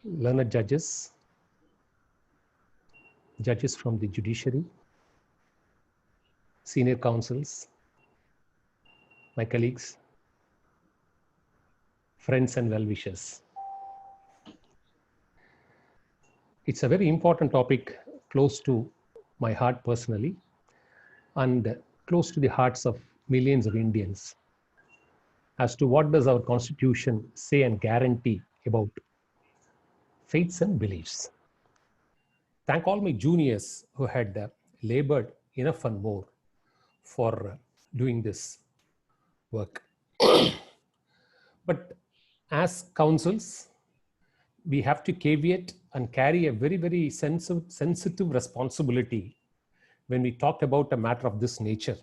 learned judges, judges from the judiciary, senior counsels, my colleagues, friends and well-wishers. It's a very important topic close to my heart personally and close to the hearts of millions of Indians as to what does our constitution say and guarantee about faiths and beliefs. Thank all my juniors who had labored enough and more for doing this work. But as counsels, we have to caveat and carry a very, very sensitive responsibility when we talk about a matter of this nature,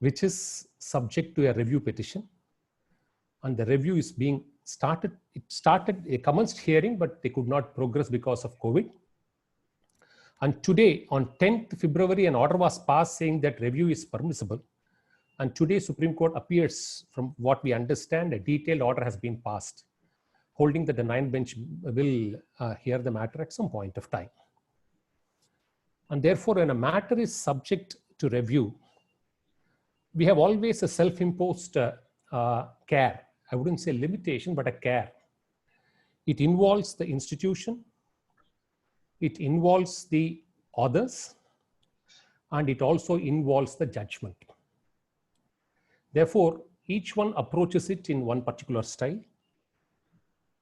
which is subject to a review petition. And the review is being started. It commenced hearing, but they could not progress because of COVID. And today, on 10th February, an order was passed saying that review is permissible. And today, Supreme Court appears, from what we understand, a detailed order has been passed, holding that the 9th bench will hear the matter at some point of time. And therefore, when a matter is subject to review, we have always a self-imposed care. I wouldn't say limitation, but a care. It involves the institution, it involves the authors, and it also involves the judgment. Therefore, each one approaches it in one particular style.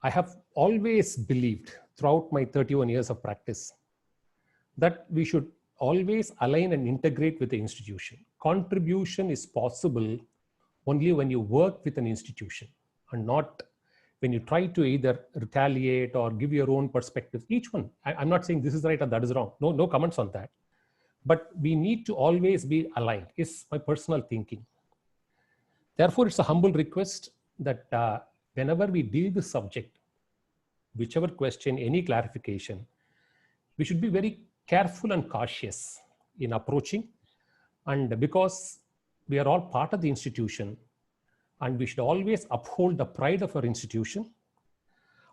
I have always believed throughout my 31 years of practice that we should always align and integrate with the institution. Contribution is possible only when you work with an institution and not when you try to either retaliate or give your own perspective. Each one, I'm not saying this is right or that is wrong. No comments on that. But we need to always be aligned, is my personal thinking. Therefore, it's a humble request that whenever we deal with subject, whichever question, any clarification, we should be very careful and cautious in approaching. And because we are all part of the institution, and we should always uphold the pride of our institution.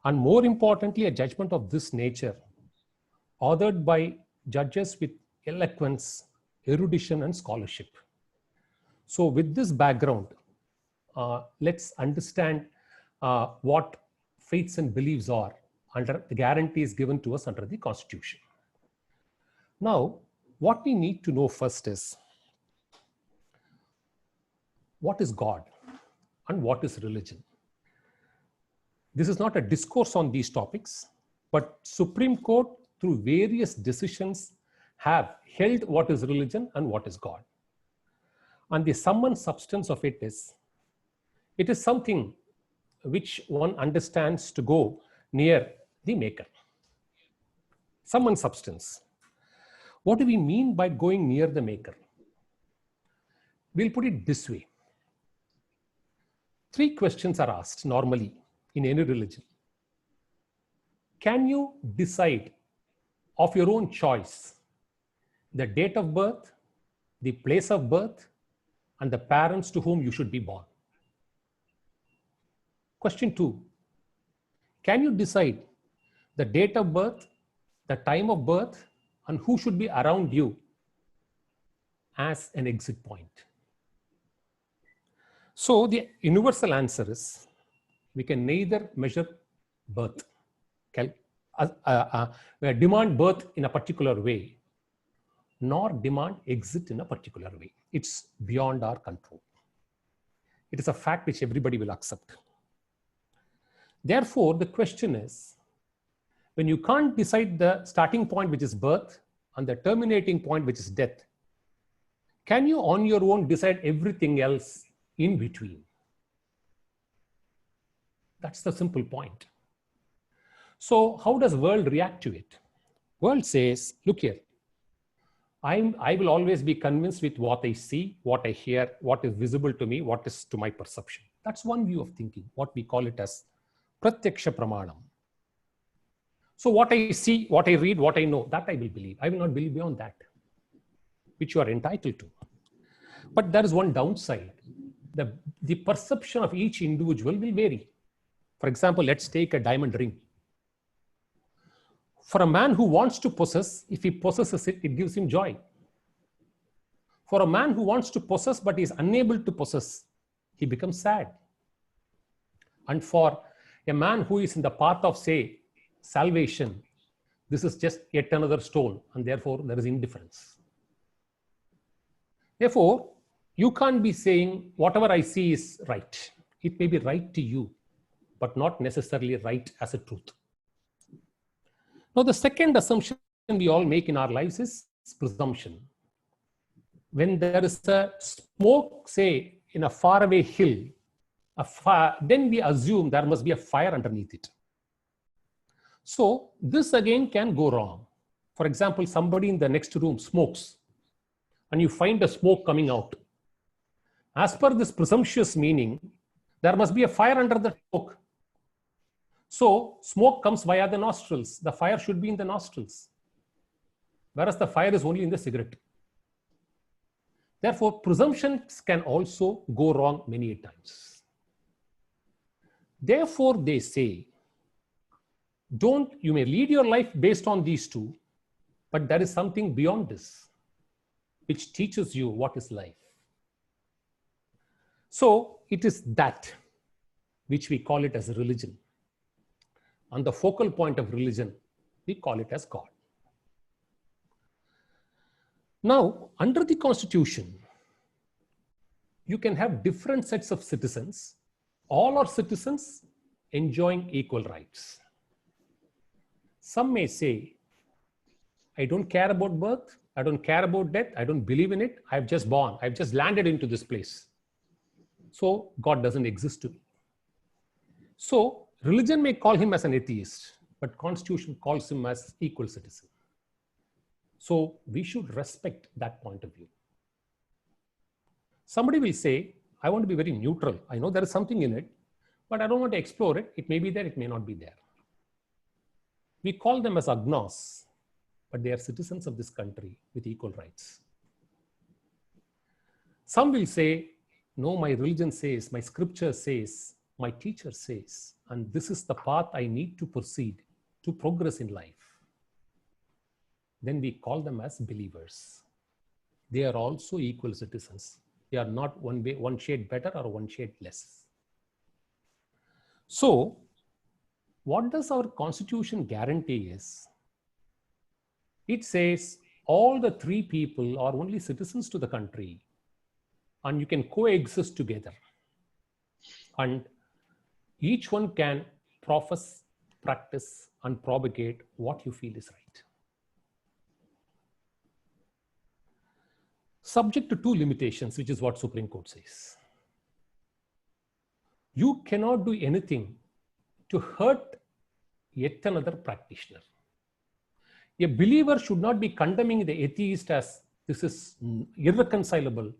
And more importantly, a judgment of this nature, authored by judges with eloquence, erudition, and scholarship. So with this background, let's understand what faiths and beliefs are under the guarantees given to us under the Constitution. Now, what we need to know first is, what is God and what is religion? This is not a discourse on these topics, but Supreme Court, through various decisions, have held what is religion and what is God. And the sum and substance of it is something which one understands to go near the maker. Sum and substance. What do we mean by going near the maker? We'll put it this way. 3 questions are asked normally in any religion. Can you decide of your own choice the date of birth, the place of birth, and the parents to whom you should be born? Question 2. Can you decide the date of birth, the time of birth, and who should be around you as an exit point? So the universal answer is, we can neither measure birth, demand birth in a particular way, nor demand exit in a particular way. It's beyond our control. It is a fact which everybody will accept. Therefore, the question is, when you can't decide the starting point, which is birth, and the terminating point, which is death, can you on your own decide everything else in between? That's the simple point. So how does world react to it? World says, look here, I will always be convinced with what I see, what I hear, what is visible to me, what is to my perception. That's one view of thinking, what we call it as pratyaksha pramanam. So what I see, what I read, what I know, that I will believe. I will not believe beyond that, which you are entitled to. But there is one downside. The perception of each individual will vary. For example, let's take a diamond ring. For a man who wants to possess, if he possesses it, it gives him joy. For a man who wants to possess but is unable to possess, he becomes sad. And for a man who is in the path of, say, salvation, this is just yet another stone, and therefore there is indifference. Therefore, you can't be saying whatever I see is right. It may be right to you, but not necessarily right as a truth. Now, the second assumption we all make in our lives is presumption. When there is a smoke, say, in a faraway hill, then we assume there must be a fire underneath it. So this again can go wrong. For example, somebody in the next room smokes and you find the smoke coming out. As per this presumptuous meaning, there must be a fire under the smoke. So smoke comes via the nostrils. The fire should be in the nostrils, whereas the fire is only in the cigarette. Therefore, presumptions can also go wrong many times. Therefore, they say, you may lead your life based on these two, but there is something beyond this, which teaches you what is life. So it is that which we call it as religion. On the focal point of religion, we call it as God. Now, under the Constitution, you can have different sets of citizens. All are citizens enjoying equal rights. Some may say, I don't care about birth, I don't care about death, I don't believe in it, I've just born, I've just landed into this place. So God doesn't exist to me. So religion may call him as an atheist, but Constitution calls him as equal citizen. So we should respect that point of view. Somebody will say, I want to be very neutral. I know there is something in it, but I don't want to explore it. It may be there, it may not be there. We call them as agnos, but they are citizens of this country with equal rights. Some will say, no, my religion says, my scripture says, my teacher says, and this is the path I need to proceed to progress in life. Then we call them as believers. They are also equal citizens. They are not one shade better or one shade less. So, what does our Constitution guarantee is? It says all the three people are only citizens to the country and you can coexist together. And each one can profess, practice, and propagate what you feel is right. Subject to two limitations, which is what Supreme Court says. You cannot do anything to hurt yet another practitioner. A believer should not be condemning the atheist as this is irreconcilable,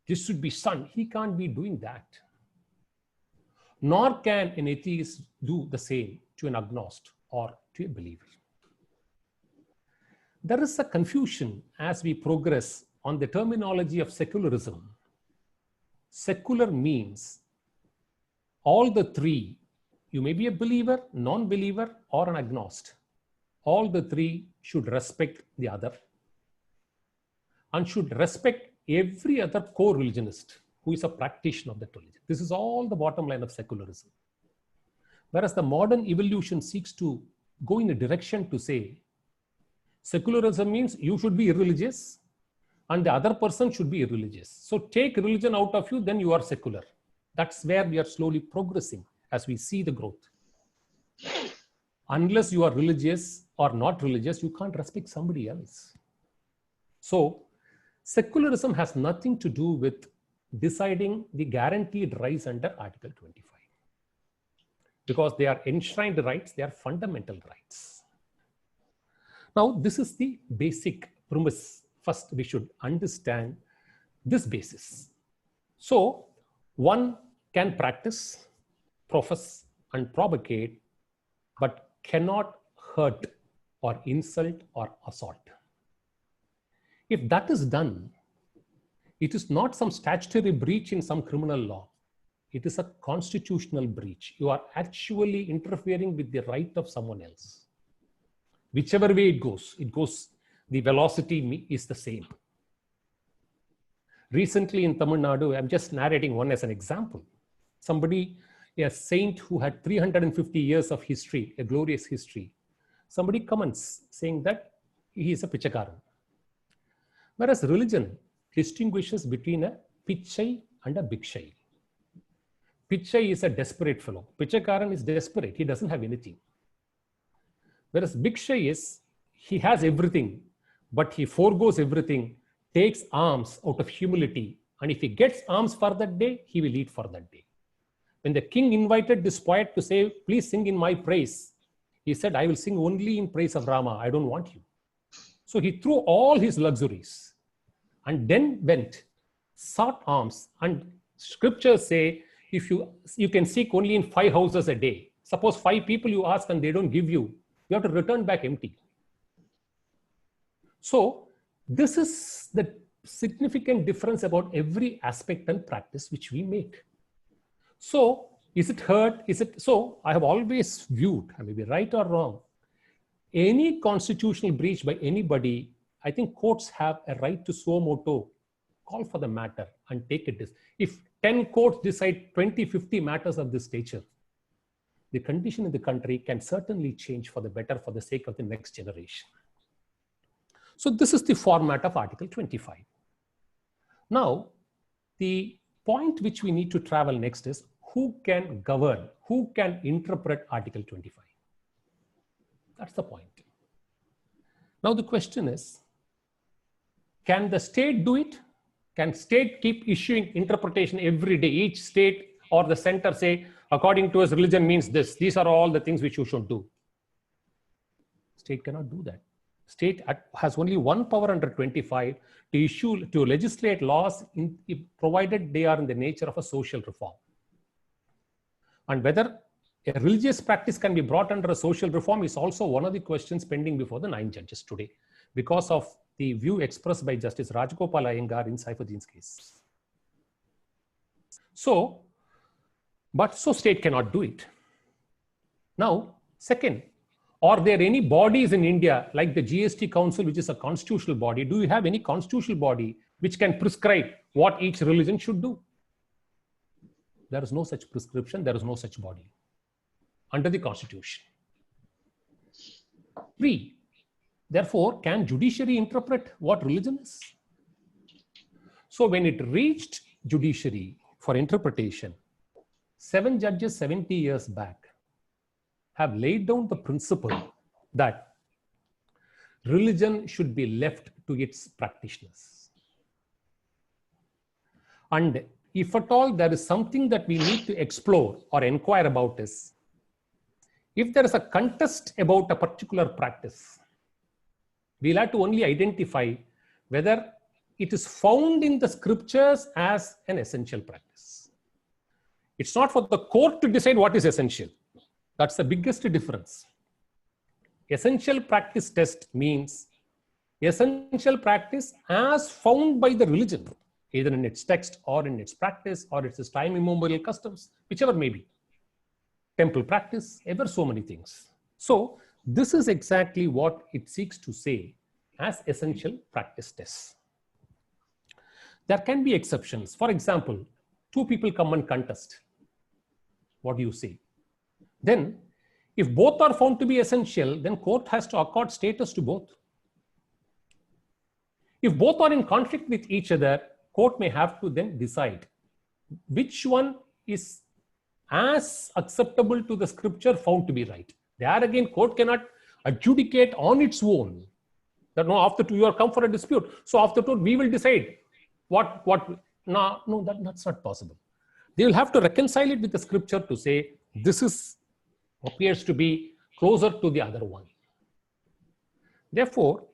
this should be shunned. He can't be doing that. Nor can an atheist do the same to an agnostic or to a believer. There is a confusion as we progress on the terminology of secularism. Secular means all the three, you may be a believer, non-believer, or an agnostic. All the three should respect the other and should respect every other co-religionist who is a practitioner of that religion. This is all the bottom line of secularism. Whereas the modern evolution seeks to go in a direction to say, secularism means you should be irreligious and the other person should be irreligious. So take religion out of you, then you are secular. That's where we are slowly progressing as we see the growth. Unless you are religious or not religious, you can't respect somebody else. So secularism has nothing to do with deciding the guaranteed rights under Article 25. Because they are enshrined rights, they are fundamental rights. Now, this is the basic premise. First, we should understand this basis. So, one can practice, profess, and propagate, but cannot hurt or insult or assault. If that is done, it is not some statutory breach in some criminal law. It is a constitutional breach. You are actually interfering with the right of someone else. Whichever way it goes, the velocity is the same. Recently in Tamil Nadu, I'm just narrating one as an example. Somebody, a saint who had 350 years of history, a glorious history, somebody comments saying that he is a pichakaran. Whereas religion distinguishes between a pichai and a bhikshai. Pichai is a desperate fellow. Pichakaran is desperate. He doesn't have anything. Whereas bhikshai is, he has everything, but he forgoes everything, takes alms out of humility. And if he gets alms for that day, he will eat for that day. When the king invited this poet to say, please sing in my praise, he said, I will sing only in praise of Rama. I don't want you. So he threw all his luxuries and then went, sought alms. And scriptures say, if you can seek only in 5 houses a day. Suppose 5 people you ask and they don't give you, you have to return back empty. So this is the significant difference about every aspect and practice which we make. So is it hurt? So I have always viewed, I may be right or wrong, any constitutional breach by anybody, I think courts have a right to suo motu, call for the matter and take it. If 10 courts decide 20, 50 matters of this nature, the condition in the country can certainly change for the better for the sake of the next generation. So this is the format of Article 25. Now, the point which we need to travel next is who can govern, who can interpret Article 25. That's the point. Now the question is, can the state do it? Can state keep issuing interpretation every day? Each state or the center say, according to us, religion means this. These are all the things which you should do. State cannot do that. State has only one power under 25 to legislate laws provided they are in the nature of a social reform. And whether a religious practice can be brought under a social reform is also one of the questions pending before the 9 judges today, because of the view expressed by Justice Rajagopal Iyengar in Saifuddin's case. So state cannot do it. Now, second, are there any bodies in India like the GST Council, which is a constitutional body? Do you have any constitutional body which can prescribe what each religion should do? There is no such prescription. There is no such body under the Constitution. 3. Therefore, can judiciary interpret what religion is? So when it reached judiciary for interpretation, 7 judges 70 years back have laid down the principle that religion should be left to its practitioners. And if at all there is something that we need to explore or inquire about is, if there is a contest about a particular practice, we'll have to only identify whether it is found in the scriptures as an essential practice. It's not for the court to decide what is essential. That's the biggest difference. Essential practice test means essential practice as found by the religion, either in its text or in its practice or its time immemorial customs, whichever may be. Temple practice, ever so many things. So this is exactly what it seeks to say as essential practice tests. There can be exceptions. For example, 2 people come and contest. What do you say? Then, if both are found to be essential, then court has to accord status to both. If both are in conflict with each other, court may have to then decide which one is as acceptable to the scripture found to be right. There again, court cannot adjudicate on its own that no, after 2 you are come for a dispute. So after 2 we will decide that's not possible. They will have to reconcile it with the scripture to say this appears to be closer to the other one. Therefore,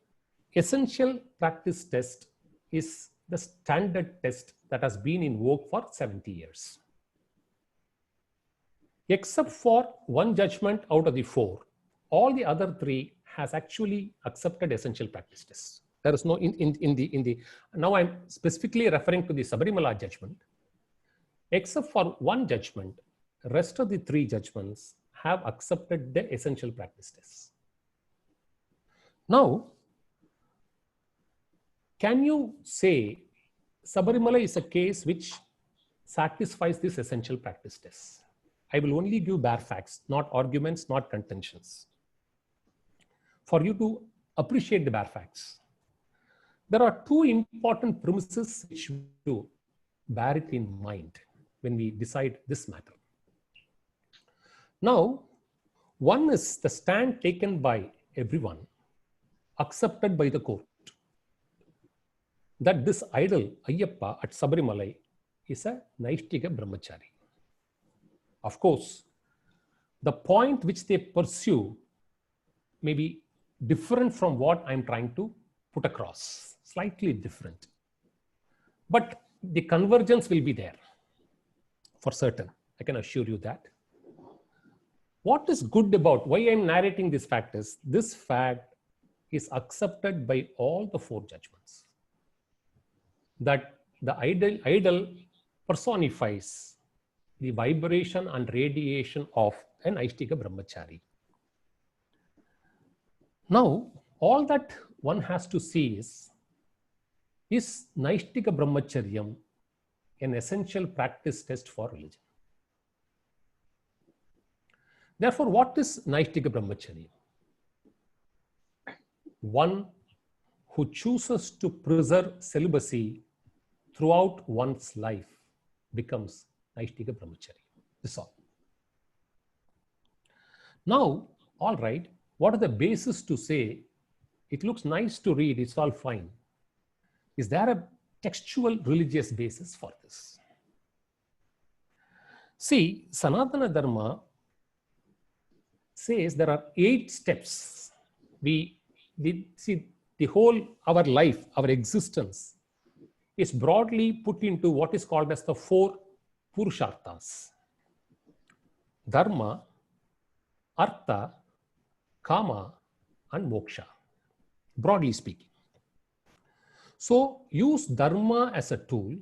essential practice test is the standard test that has been in vogue for 70 years. Except for one judgment out of the 4, all the other 3 has actually accepted essential practice tests. There is no now I'm specifically referring to the Sabarimala judgment. Except for one judgment, rest of the 3 judgments have accepted the essential practice tests. Now, can you say Sabarimala is a case which satisfies this essential practice test? I will only give bare facts, not arguments, not contentions, for you to appreciate the bare facts. There are two important premises which we do bear it in mind when we decide this matter. Now, one is the stand taken by everyone, accepted by the court, that this idol, Ayyappa at Sabarimalai, is a Naishtika Brahmachari. Of course, the point which they pursue may be different from what I'm trying to put across, slightly different. But the convergence will be there for certain. I can assure you that. What is good about why I'm narrating this fact is this fact is accepted by all the four judgments, that the idol personifies the vibration and radiation of an Naishtika Brahmachari. Now, all that one has to see is Naishtika Brahmacharyam an essential practice test for religion? Therefore, what is Naishtika Brahmacharya? One who chooses to preserve celibacy throughout one's life becomes Naishtika Brahmacharya. This is all. Now, all right, what are the basis to say it looks nice to read, it's all fine? Is there a textual religious basis for this? See, Sanatana Dharma says there are 8 steps. We see the whole, our life, our existence is broadly put into what is called as the 4 Purusharthas: Dharma, Artha, Kama, and Moksha, broadly speaking. So use Dharma as a tool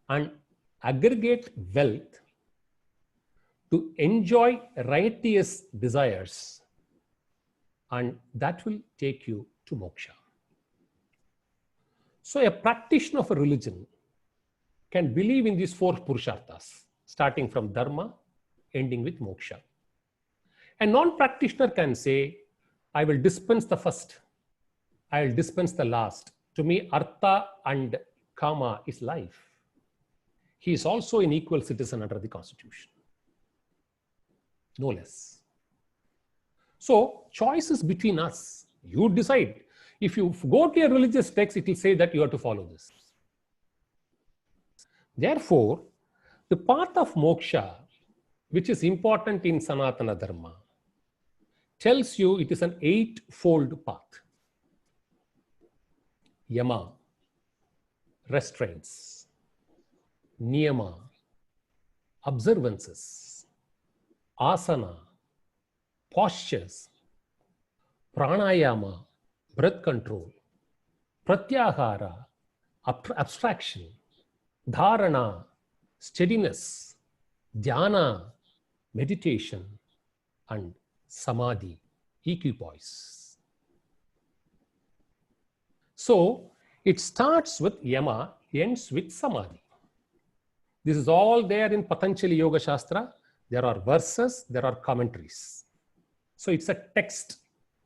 and aggregate wealth to enjoy righteous desires, and that will take you to moksha. So a practitioner of a religion can believe in these 4 Purusharthas, starting from Dharma, ending with moksha. A non-practitioner can say, I will dispense the first, I will dispense the last. To me, Artha and Kama is life. He is also an equal citizen under the Constitution. No less. So, choice is between us. You decide. If you go to a religious text, it will say that you have to follow this. Therefore, the path of moksha, which is important in Sanatana Dharma, tells you it is an 8-fold path. Yama, restraints. Niyama, observances. Asana, postures. Pranayama, breath control. Pratyahara, abstraction. Dharana, steadiness. Dhyana, meditation. And samadhi, equipoise. So it starts with yama, ends with samadhi. This is all there in Patanjali Yoga Shastra. There are verses, there are commentaries. So it's a text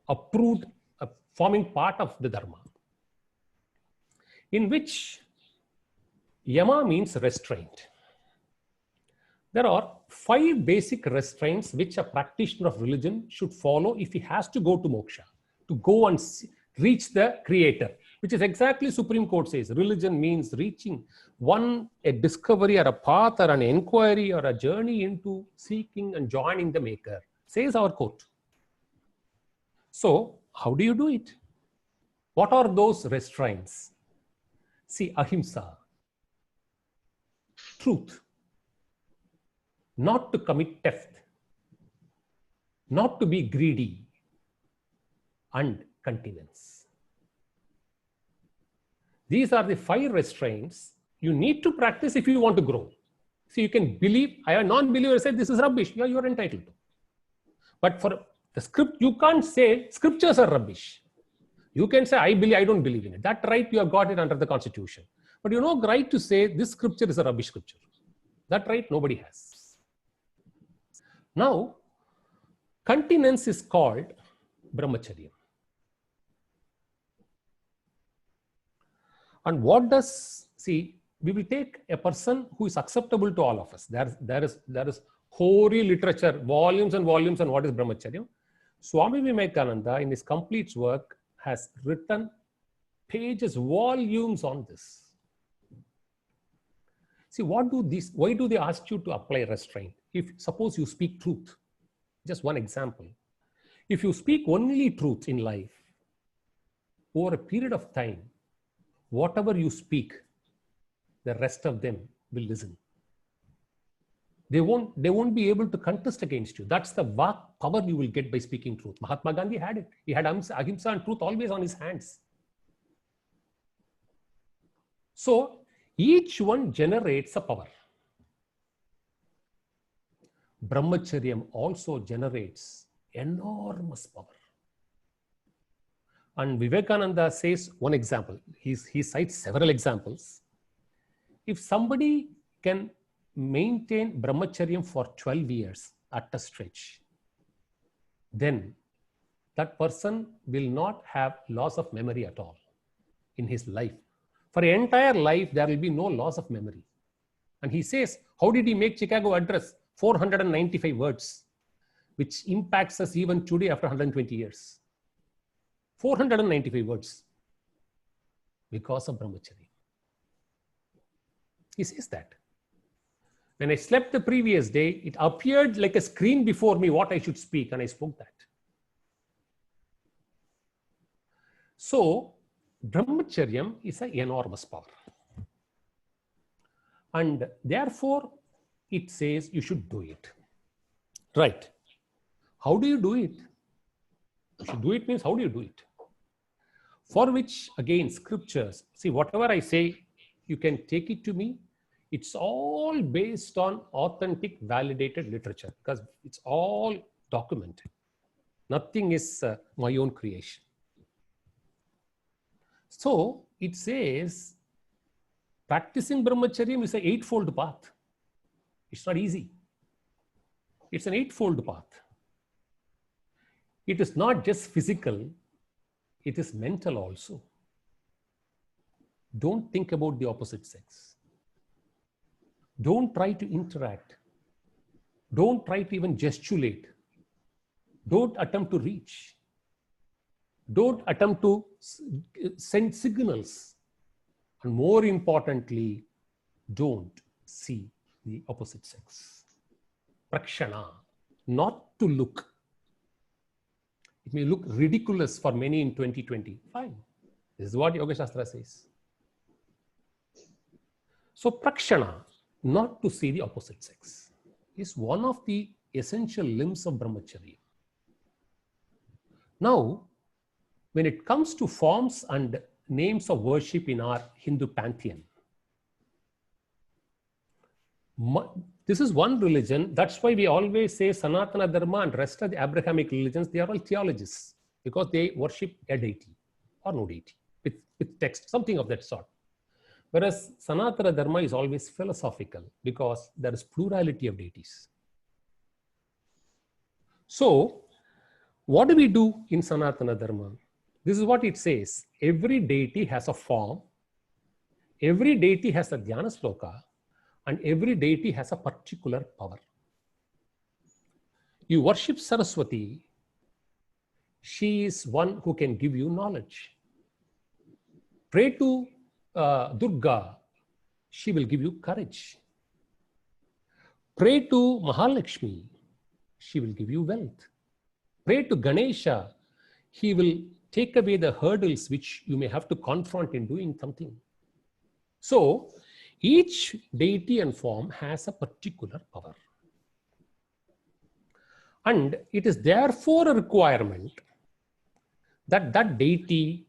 approved, forming part of the Dharma, in which yama means restraint. There are 5 basic restraints which a practitioner of religion should follow if he has to go to moksha, to go and reach the creator, which is exactly Supreme Court says. Religion means reaching a discovery or a path or an inquiry or a journey into seeking and joining the maker, says our court. So how do you do it? What are those restraints? See, ahimsa, truth, not to commit theft, not to be greedy, and continence. These are the 5 restraints you need to practice if you want to grow. See, you can believe, I am a non-believer, say this is rubbish. Yeah, you are entitled to. But for The script, you can't say scriptures are rubbish. You can say, I don't believe in it. That right, you have got it under the Constitution. But you know, right to say this scripture is a rubbish scripture. That right, nobody has. Now, continence is called brahmacharya. And what does, see, we will take a person who is acceptable to all of us. There is hoary literature, volumes and volumes on what is brahmacharya. Swami Vivekananda, in his complete work, has written pages, volumes on this. See, why do they ask you to apply restraint? If suppose you speak truth, just one example. If you speak only truth in life, over a period of time, whatever you speak, the rest of them will listen. They won't be able to contest against you. That's the power you will get by speaking truth. Mahatma Gandhi had it. He had ahimsa and truth always on his hands. So each one generates a power. Brahmacharyam also generates enormous power. And Vivekananda says one example. He cites several examples. If somebody can maintain brahmacharyam for 12 years at a stretch, then that person will not have loss of memory at all in his life. For an entire life, there will be no loss of memory. And he says, how did he make Chicago Address? 495 words, which impacts us even today after 120 years. 495 words because of brahmacharya. He says that. When I slept the previous day, it appeared like a screen before me what I should speak, and I spoke that. So, brahmacharyam is an enormous power. And therefore, it says you should do it. Right. How do you do it? You should do it means how do you do it? For which, again, scriptures, see, whatever I say, you can take it to me. It's all based on authentic, validated literature because it's all documented. Nothing is my own creation. So it says practicing brahmacharyam is an eightfold path. It's not easy. It's an eightfold path. It is not just physical, it is mental also. Don't think about the opposite sex. Don't try to interact. Don't try to even gesticulate. Don't attempt to reach. Don't attempt to send signals. And more importantly, don't see the opposite sex. Prakshana, not to look. It may look ridiculous for many in 2020. Fine. This is what Yoga Shastra says. So prakshana, not to see the opposite sex, is one of the essential limbs of brahmacharya. Now, when it comes to forms and names of worship in our Hindu pantheon, this is one religion. That's why we always say Sanatana Dharma and rest of the Abrahamic religions, they are all theologists because they worship a deity or no deity with text, something of that sort. Whereas Sanatana Dharma is always philosophical because there is plurality of deities. So, what do we do in Sanatana Dharma? This is what it says. Every deity has a form, every deity has a dhyana sloka, and every deity has a particular power. You worship Saraswati, she is one who can give you knowledge. Pray to Durga, she will give you courage. Pray to Mahalakshmi, she will give you wealth. Pray to Ganesha, he will take away the hurdles which you may have to confront in doing something. So, each deity and form has a particular power. And it is therefore a requirement that that deity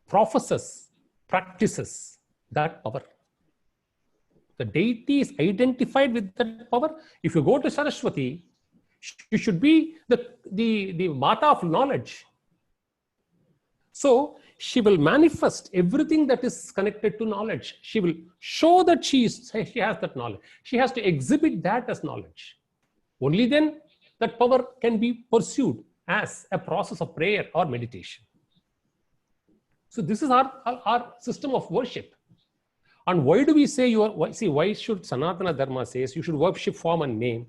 professes, practices that power. The deity is identified with that power. If you go to Saraswati, She should be the Mata of knowledge. So she will manifest everything that is connected to knowledge. She will show that she has that knowledge. She has to exhibit that as knowledge. Only then that power can be pursued as a process of prayer or meditation. So this is our system of worship. And why do we say why should Sanatana Dharma says you should worship form and name?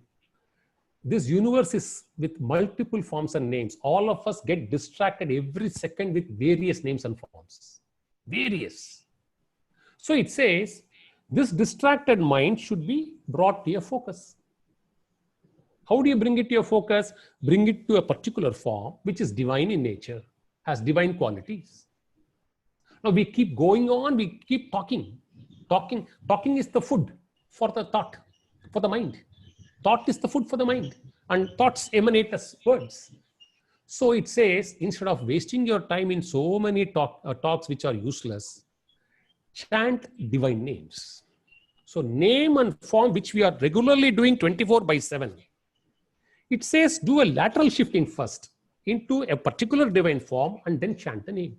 This universe is with multiple forms and names. All of us get distracted every second with various names and forms. Various. So it says this distracted mind should be brought to your focus. How do you bring it to your focus? Bring it to a particular form which is divine in nature, has divine qualities. Now we keep going on, we keep talking. Talking is the food for the thought, for the mind. Thought is the food for the mind, and thoughts emanate as words. So it says, instead of wasting your time in so many talks which are useless, chant divine names. So name and form, which we are regularly doing 24/7. It says do a lateral shifting first into a particular divine form and then chant the name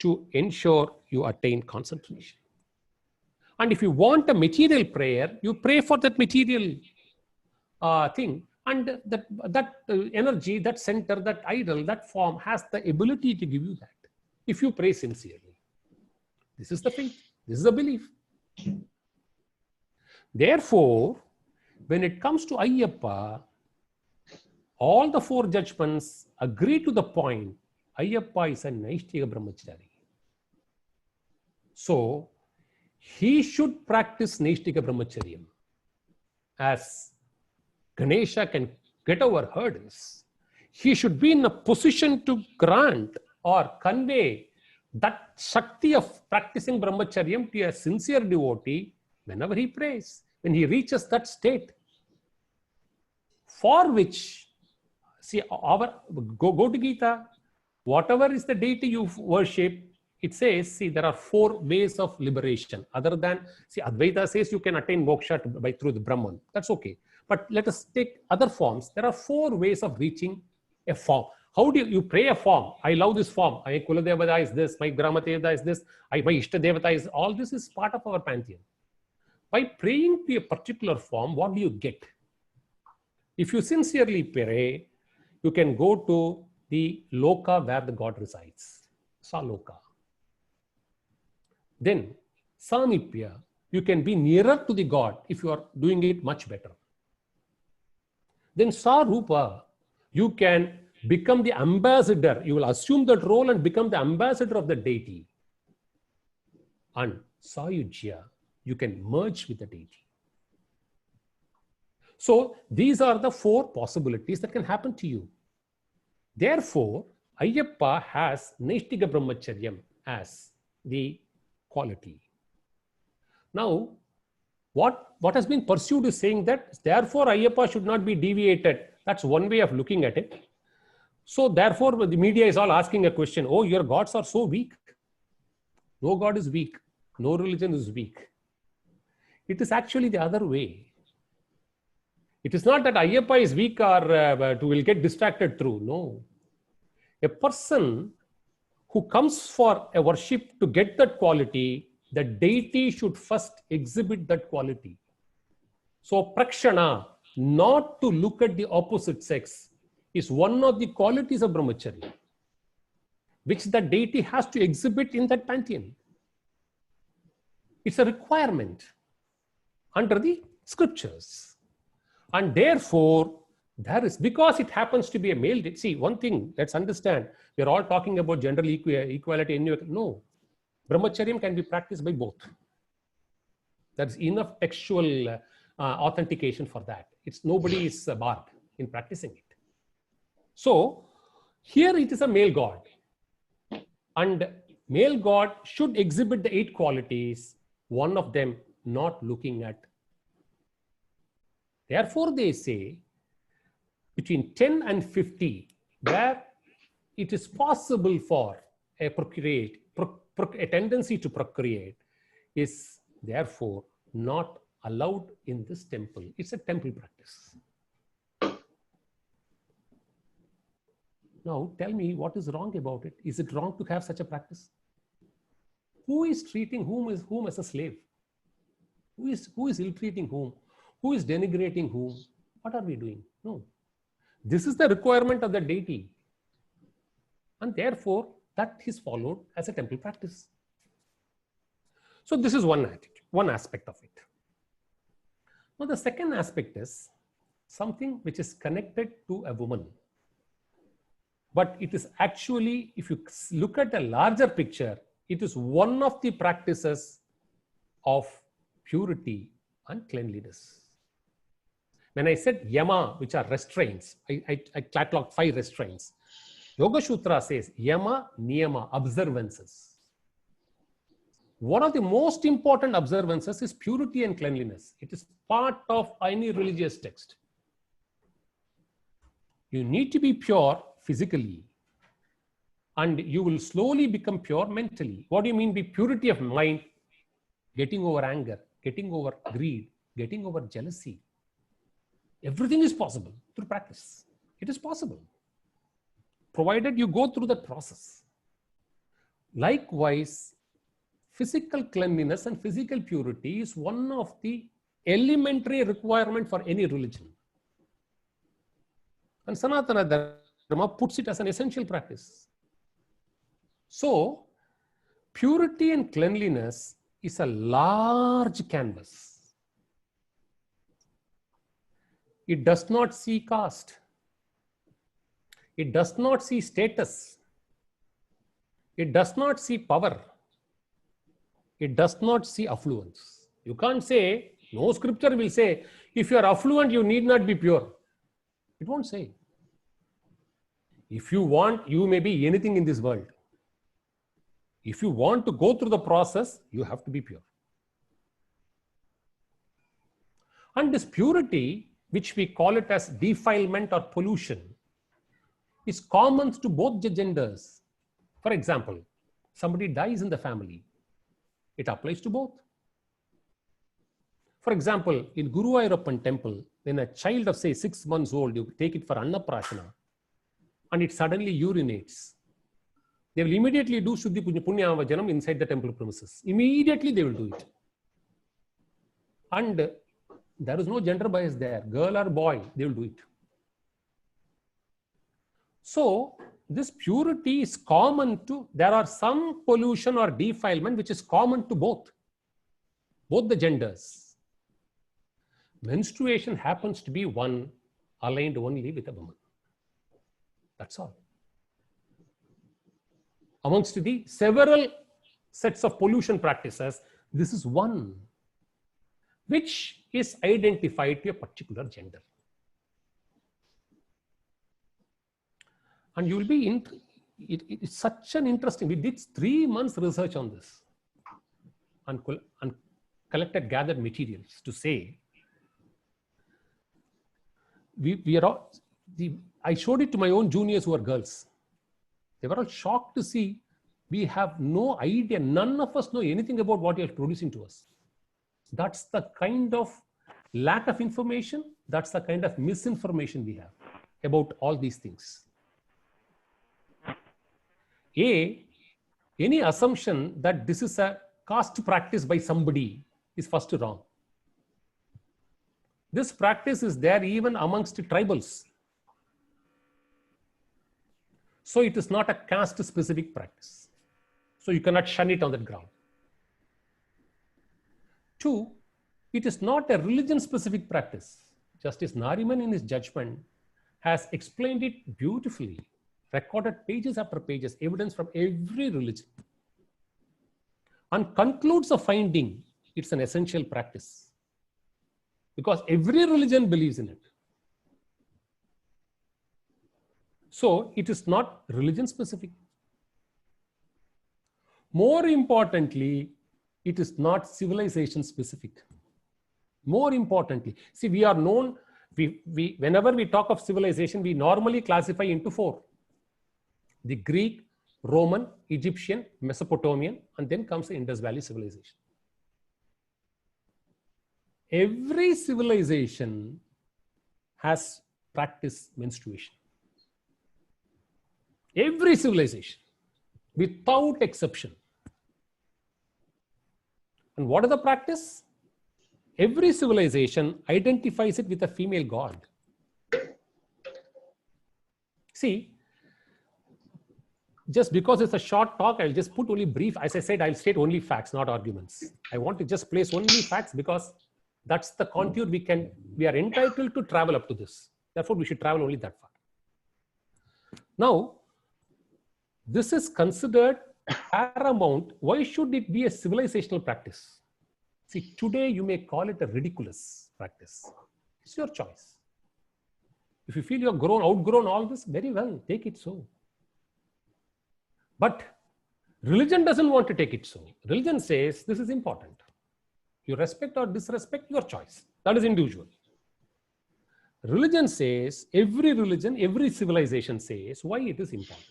to ensure you attain concentration. And if you want a material prayer, you pray for that material thing. And that energy, that center, that idol, that form has the ability to give you that. If you pray sincerely. This is the faith. This is the belief. Therefore, when it comes to Ayyappa, all the four judgments agree to the point. Ayyappa is a Naishtika Brahmachari. So, he should practice Naishtika Brahmacharyam. As Ganesha can get over hurdles, he should be in a position to grant or convey that Shakti of practicing Brahmacharyam to a sincere devotee whenever he prays, when he reaches that state. For which, see, go to Gita, whatever is the deity you worship, it says, see, there are four ways of liberation. Other than, see, Advaita says you can attain moksha through the Brahman. That's okay. But let us take other forms. There are four ways of reaching a form. How do you pray a form? I love this form. My Kuladevata is this. My Gramatevata is this. My Ishtadevata is, all this is part of our pantheon. By praying to a particular form, what do you get? If you sincerely pray, you can go to the loka where the God resides. Saloka. Then, Samipya, you can be nearer to the God if you are doing it much better. Then Sarupa, you can become the ambassador. You will assume that role and become the ambassador of the deity. And Sayujya, you can merge with the deity. So these are the four possibilities that can happen to you. Therefore, Ayyappa has Naishtika Brahmacharyam as the quality. Now, what has been pursued is saying that, therefore, Ayyappa should not be deviated. That's one way of looking at it. So, therefore, the media is all asking a question, oh, your gods are so weak. No God is weak. No religion is weak. It is actually the other way. It is not that Ayyappa is weak or will get distracted through. No. A person who comes for a worship to get that quality, the deity should first exhibit that quality. So, prakshana, not to look at the opposite sex, is one of the qualities of Brahmacharya, which the deity has to exhibit in that pantheon. It's a requirement under the scriptures. And therefore, there is, because it happens to be a male, see, one thing, let's understand, we're all talking about gender equality. No, Brahmacharyam can be practiced by both. There's enough textual authentication for that. Nobody is barred in practicing it. So, here it is a male god. And male god should exhibit the 8 qualities, one of them not looking at. Therefore, they say, between 10 and 50, where it is possible for a tendency to procreate, is therefore not allowed in this temple. It's a temple practice. Now tell me what is wrong about it. Is it wrong to have such a practice? Who is treating whom as a slave? Who is ill-treating whom? Who is denigrating whom? What are we doing? No. This is the requirement of the deity. And therefore, that is followed as a temple practice. So this is one attitude, one aspect of it. Now the second aspect is something which is connected to a woman. But it is actually, if you look at a larger picture, it is one of the practices of purity and cleanliness. When I said yama, which are restraints, I cataloged 5 restraints. Yoga Sutra says yama, niyama, observances. One of the most important observances is purity and cleanliness. It is part of any religious text. You need to be pure physically, and you will slowly become pure mentally. What do you mean by purity of mind? Getting over anger, getting over greed, getting over jealousy. Everything is possible through practice. It is possible, provided you go through that process. Likewise, physical cleanliness and physical purity is one of the elementary requirements for any religion. And Sanatana Dharma puts it as an essential practice. So, purity and cleanliness is a large canvas. It does not see caste. It does not see status. It does not see power. It does not see affluence. You can't say, no scripture will say, if you are affluent, you need not be pure. It won't say. If you want, you may be anything in this world. If you want to go through the process, you have to be pure. And this purity, which we call it as defilement or pollution, is common to both the genders. For example, somebody dies in the family. It applies to both. For example, in Guru Ayurappan temple, when a child of say 6 months old, you take it for Annaprashana, and it suddenly urinates, they will immediately do Shuddhi Punya Vajanam inside the temple premises. Immediately they will do it. And there is no gender bias there. Girl or boy, they will do it. So, this purity is common to, there are some pollution or defilement which is common to both the genders. Menstruation happens to be one aligned only with a woman. That's all. Amongst the several sets of pollution practices, this is one which is identified to a particular gender. And you will be, it's such an interesting, we did 3 months research on this and collected, gathered materials to say, we are all, I showed it to my own juniors who are girls. They were all shocked to see we have no idea, none of us know anything about what you're producing to us. That's the kind of lack of information, that's the kind of misinformation we have about all these things. Any assumption that this is a caste practice by somebody is first wrong. This practice is there even amongst the tribals. So it is not a caste specific practice. So you cannot shun it on that ground. 2, it is not a religion specific practice. Justice Nariman in his judgment has explained it beautifully, recorded pages after pages, evidence from every religion, and concludes a finding, it's an essential practice. Because every religion believes in it. So it is not religion specific. More importantly, it is not civilization specific. More importantly, see, we are known, whenever we talk of civilization, we normally classify into 4. The Greek, Roman, Egyptian, Mesopotamian, and then comes the Indus Valley civilization. Every civilization has practiced menstruation. Every civilization, without exception. And what is the practice? Every civilization identifies it with a female god. See, just because it's a short talk, I'll just put only brief. As I said, I'll state only facts, not arguments. I want to just place only facts because that's the contour we are entitled to travel up to this. Therefore, we should travel only that far. Now, this is considered paramount. Why should it be a civilizational practice? See, today you may call it a ridiculous practice. It's your choice. If you feel you're outgrown all this, very well, take it so. But religion doesn't want to take it so. Religion says this is important. You respect or disrespect, your choice. That is individual. Religion says, every religion, every civilization says why it is important.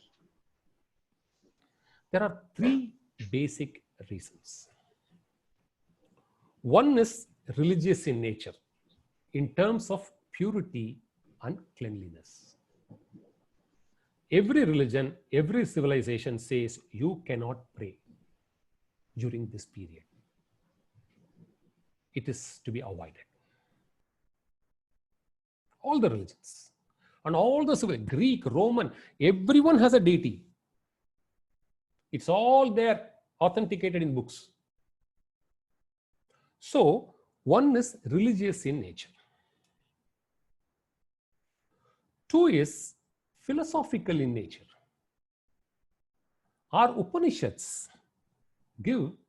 There are three basic reasons. One is religious in nature, in terms of purity and cleanliness. Every religion, every civilization says you cannot pray during this period. It is to be avoided. All the religions and all the Greek, Roman, everyone has a deity. It's all there, authenticated in books. So, one is religious in nature. Two is philosophical in nature. Our Upanishads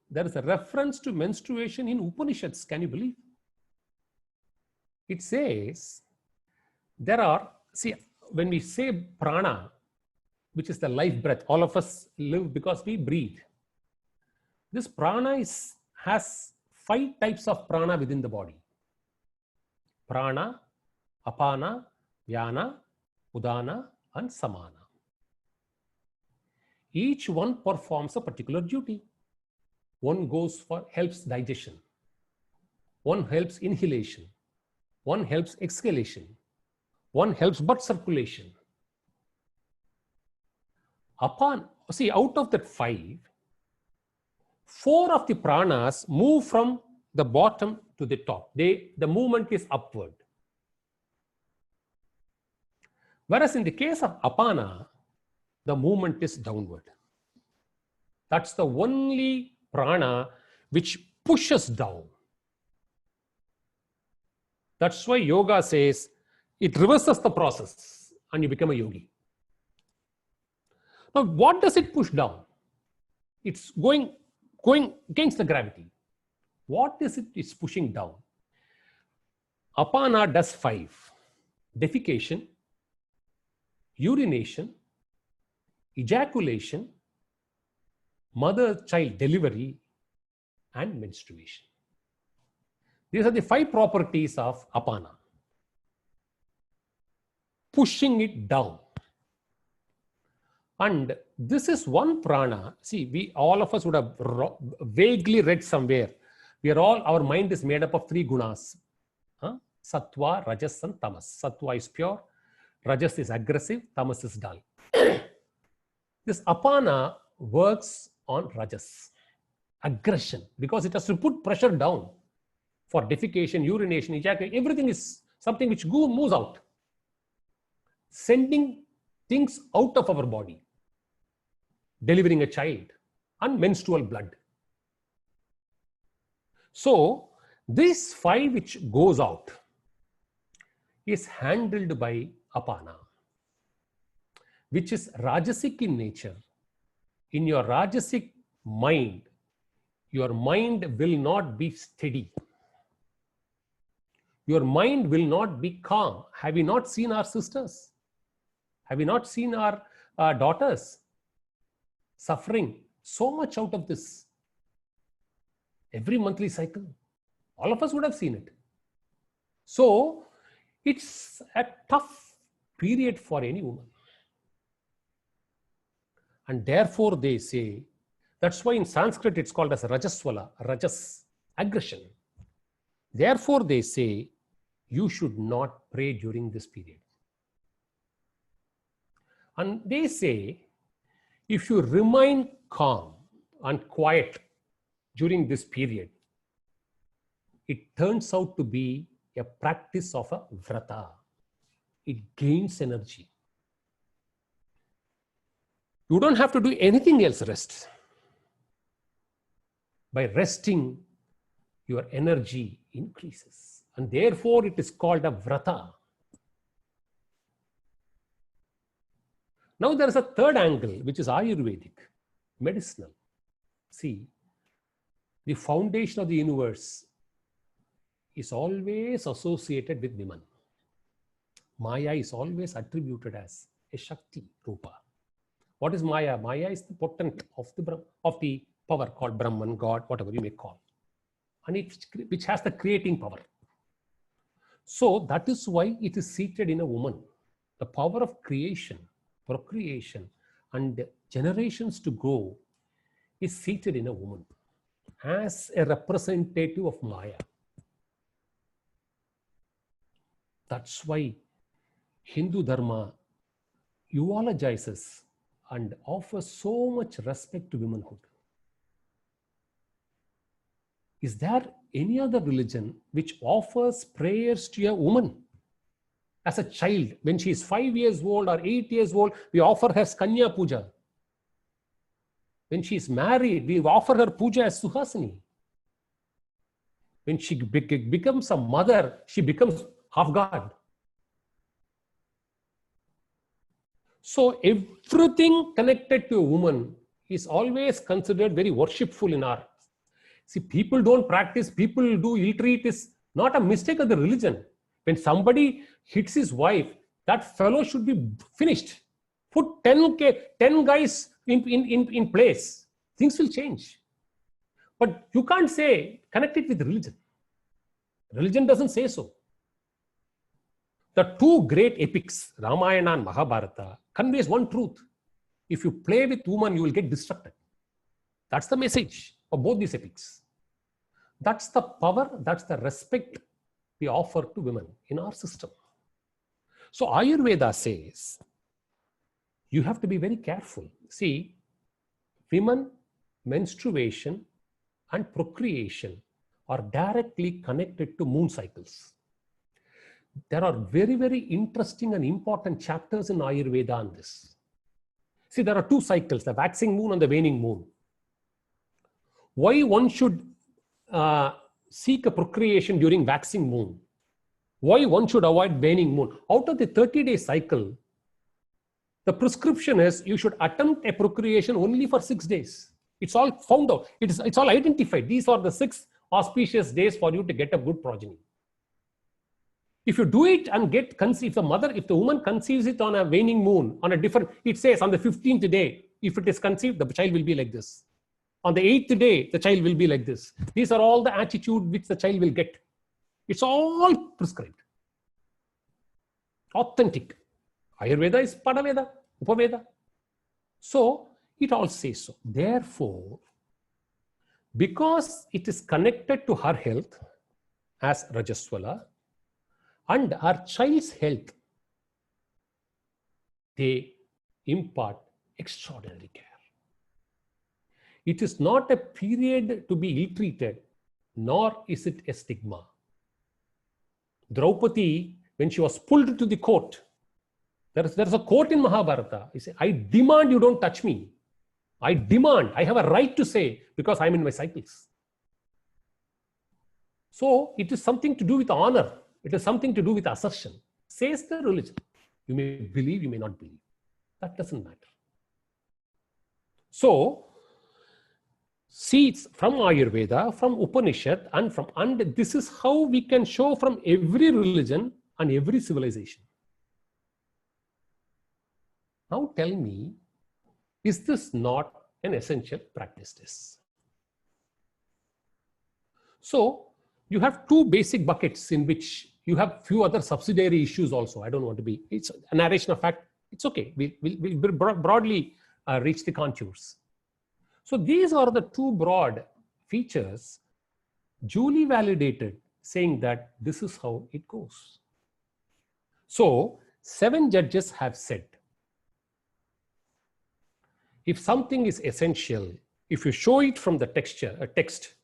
there is a reference to menstruation in Upanishads. Can you believe? It says, when we say prana, which is the life breath, all of us live because we breathe. This prana has 5 types of prana within the body. Prana, apana, vyana, udana, and samana. Each one performs a particular duty. One helps digestion. One helps inhalation. One helps exhalation. One helps blood circulation. Out of that 5, 4 of the pranas move from the bottom to the top. The movement is upward. Whereas in the case of apana, the movement is downward. That's the only prana which pushes down. That's why yoga says it reverses the process and you become a yogi. Now, what does it push down? It's going against the gravity. What is it it's pushing down? Apana does 5. Defecation, urination, ejaculation, mother-child delivery, and menstruation. These are the 5 properties of apana. Pushing it down. And this is one prana. See, all of us would have vaguely read somewhere. Our mind is made up of 3 gunas. Sattva, Rajas, and Tamas. Sattva is pure, Rajas is aggressive, Tamas is dull. This apana works on Rajas, aggression, because it has to put pressure down for defecation, urination, ejaculation. Everything is something which moves out, sending things out of our body, delivering a child, and menstrual blood. So, this 5 which goes out is handled by apana, which is rajasic in nature. In your rajasic mind, your mind will not be steady. Your mind will not be calm. Have you not seen our sisters? Have you not seen our daughters suffering so much out of this? Every monthly cycle. All of us would have seen it. So, it's a tough period for any woman. And therefore they say, that's why in Sanskrit it's called as Rajaswala, Rajas, aggression. Therefore they say, you should not pray during this period. And they say, If you remain calm and quiet during this period, it turns out to be a practice of a vrata. It gains energy. You don't have to do anything else, rest. By resting, your energy increases. And therefore, it is called a vrata. Now, there is a third angle, which is Ayurvedic, medicinal. See, the foundation of the universe is always associated with women. Maya is always attributed as a Shakti Rupa. What is Maya? Maya is the potent of the power called Brahman, God, whatever you may call, and which has the creating power. So that is why it is seated in a woman. The power of creation, procreation, and generations to grow is seated in a woman as a representative of Maya. That's why Hindu Dharma eulogizes and offers so much respect to womanhood. Is there any other religion which offers prayers to a woman? As a child, when she is 5 years old or 8 years old, we offer her Kanya Puja. When she is married, we offer her puja as Suhasini. When she becomes a mother, she becomes half God. So everything connected to a woman is always considered very worshipful in our. See, people don't practice, people do ill-treat is not a mistake of the religion. When somebody hits his wife, that fellow should be finished. Put 10 guys in place. Things will change. But you can't say, connect it with religion. Religion doesn't say so. The two great epics, Ramayana and Mahabharata, conveys one truth. If you play with woman, you will get distracted. That's the message of both these epics. That's the power, that's the respect we offer to women in our system. So Ayurveda says, you have to be very careful. See, women, menstruation, and procreation are directly connected to moon cycles. There are very, very interesting and important chapters in Ayurveda on this. See, there are two cycles, the waxing moon and the waning moon. Why one should seek a procreation during waxing moon? Why one should avoid waning moon? Out of the 30-day cycle, the prescription is you should attempt a procreation only for 6 days. It's all found out. It's all identified. These are the 6 auspicious days for you to get a good progeny. If you do it and get conceived, if the woman conceives it on a waning moon, on a different, it says on the 15th day, if it is conceived, the child will be like this. On the 8th day, the child will be like this. These are all the attitude which the child will get. It's all prescribed. Authentic. Ayurveda is Padaveda, Upaveda. So it all says so. Therefore, because it is connected to her health as Rajaswala and her child's health, they impart extraordinary care. It is not a period to be ill-treated, nor is it a stigma. Draupadi, when she was pulled to the court, there's a quote in Mahabharata. He said, I demand you don't touch me. I demand, I have a right to say, because I'm in my cycles. So it is something to do with honor. It is something to do with assertion. Says the religion. You may believe, you may not believe. That doesn't matter. So, see, it's from Ayurveda, from Upanishad, and this is how we can show from every religion and every civilization. Now tell me, is this not an essential practice? So you have two basic buckets in which you have few other subsidiary issues also. I don't want to be, it's a narration of fact. It's okay. We'll broadly reach the contours. So these are the two broad features duly validated, saying that this is how it goes. So 7 judges have said, if something is essential, if you show it from the text,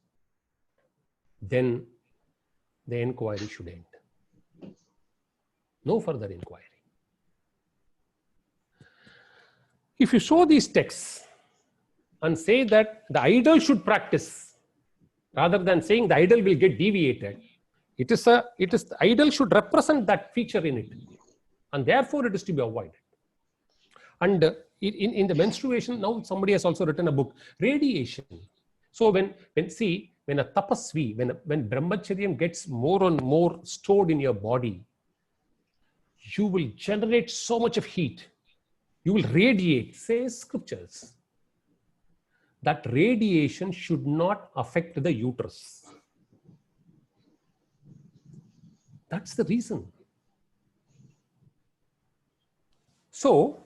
then the inquiry should end. No further inquiry. If you show these texts and say that the idol should practice, rather than saying the idol will get deviated, the idol should represent that feature in it, and therefore it is to be avoided. And in the menstruation, now somebody has also written a book, radiation. So when a tapasvi, when brahmacharyam gets more and more stored in your body, you will generate so much of heat. You will radiate, says scriptures. That radiation should not affect the uterus. That's the reason. So,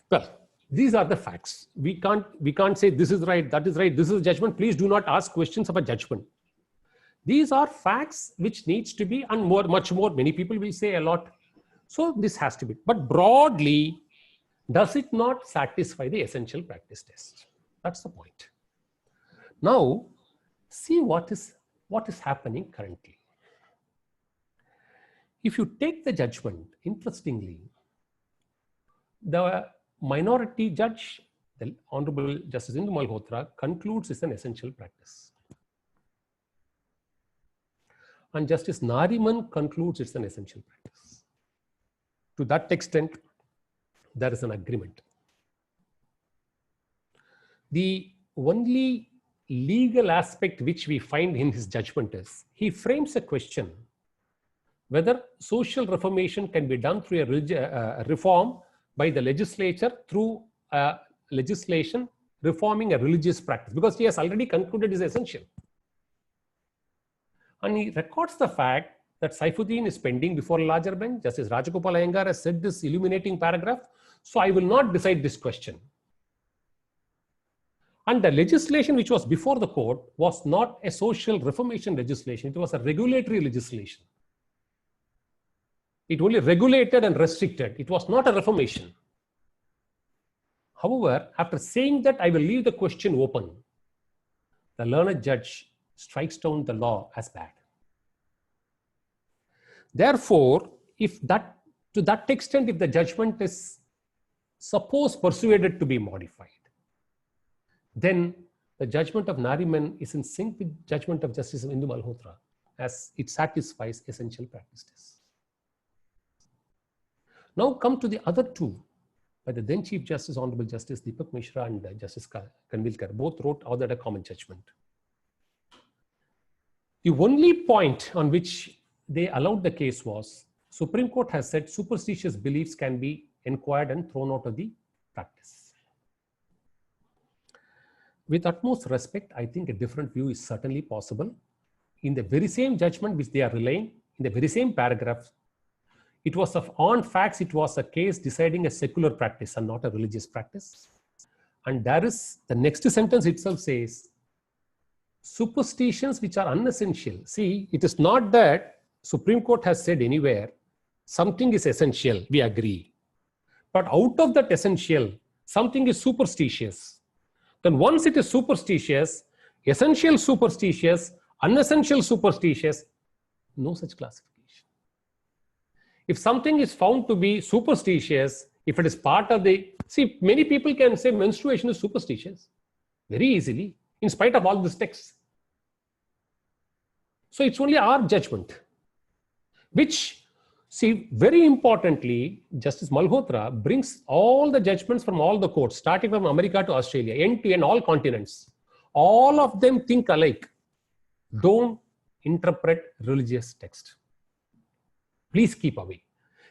well, these are the facts. We can't say this is right, that is right, this is judgment. Please do not ask questions about judgment. These are facts which needs to be, and much more, many people will say a lot. So this has to be, but broadly, does it not satisfy the essential practice test? That's the point. Now, see what is happening currently. If you take the judgment, interestingly, the minority judge, the Honorable Justice Indu Malhotra, concludes it's an essential practice. And Justice Nariman concludes it's an essential practice. To that extent, there is an agreement. The only legal aspect which we find in his judgment is, he frames a question whether social reformation can be done through a reform by the legislature through legislation reforming a religious practice, because he has already concluded is essential. And he records the fact that Saifuddin is pending before a larger bench. Justice Rajagopal Iyengar has said this illuminating paragraph. So I will not decide this question. And the legislation which was before the court was not a social reformation legislation. It was a regulatory legislation. It only regulated and restricted. It was not a reformation. However, after saying that, I will leave the question open, the learned judge strikes down the law as bad. Therefore, to that extent, if the judgment is suppose persuaded to be modified, then the judgment of Nariman is in sync with judgment of Justice Indu Malhotra, as it satisfies essential practice tests. Now come to the other two, by the then Chief Justice, Honorable Justice Deepak Mishra and Justice Kanvilkar, both wrote out a common judgment. The only point on which they allowed the case was, Supreme Court has said superstitious beliefs can be inquired and thrown out of the practice. With utmost respect, I think a different view is certainly possible. In the very same judgment which they are relaying, in the very same paragraph, it was on facts, it was a case deciding a secular practice and not a religious practice. And there is, the next sentence itself says, superstitions which are unessential. See, it is not that Supreme Court has said anywhere, something is essential, we agree. But out of that essential, something is superstitious. Then once it is superstitious, essential superstitious, unessential superstitious, no such classification. If something is found to be superstitious, if it is part of the, see, many people can say menstruation is superstitious very easily, in spite of all these texts. So it's only our judgment, which, see, very importantly, Justice Malhotra brings all the judgments from all the courts, starting from America to Australia, end to end, all continents. All of them think alike. Don't interpret religious text. Please keep away.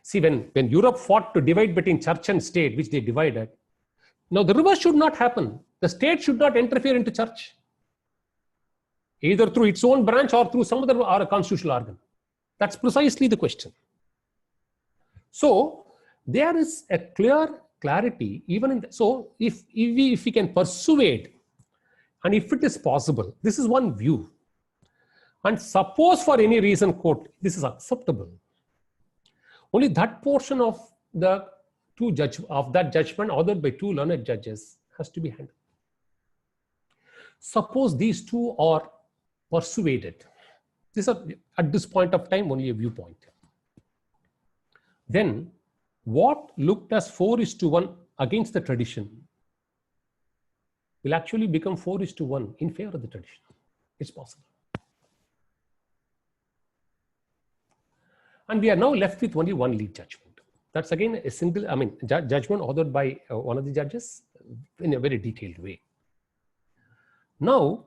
See, when Europe fought to divide between church and state, which they divided, now the reverse should not happen. The state should not interfere into church, either through its own branch or through some other or a constitutional organ. That's precisely the question. So there is a clear clarity even in the, so if we can persuade, and if it is possible, this is one view. And suppose for any reason, quote, this is acceptable, only that portion of the that judgment authored by two learned judges has to be handled. Suppose these two are persuaded. These are at this point of time only a viewpoint. Then what looked as 4:1 against the tradition will actually become 4:1 in favor of the tradition. It's possible. And we are now left with only one lead judgment. That's again a single, judgment authored by one of the judges in a very detailed way. Now,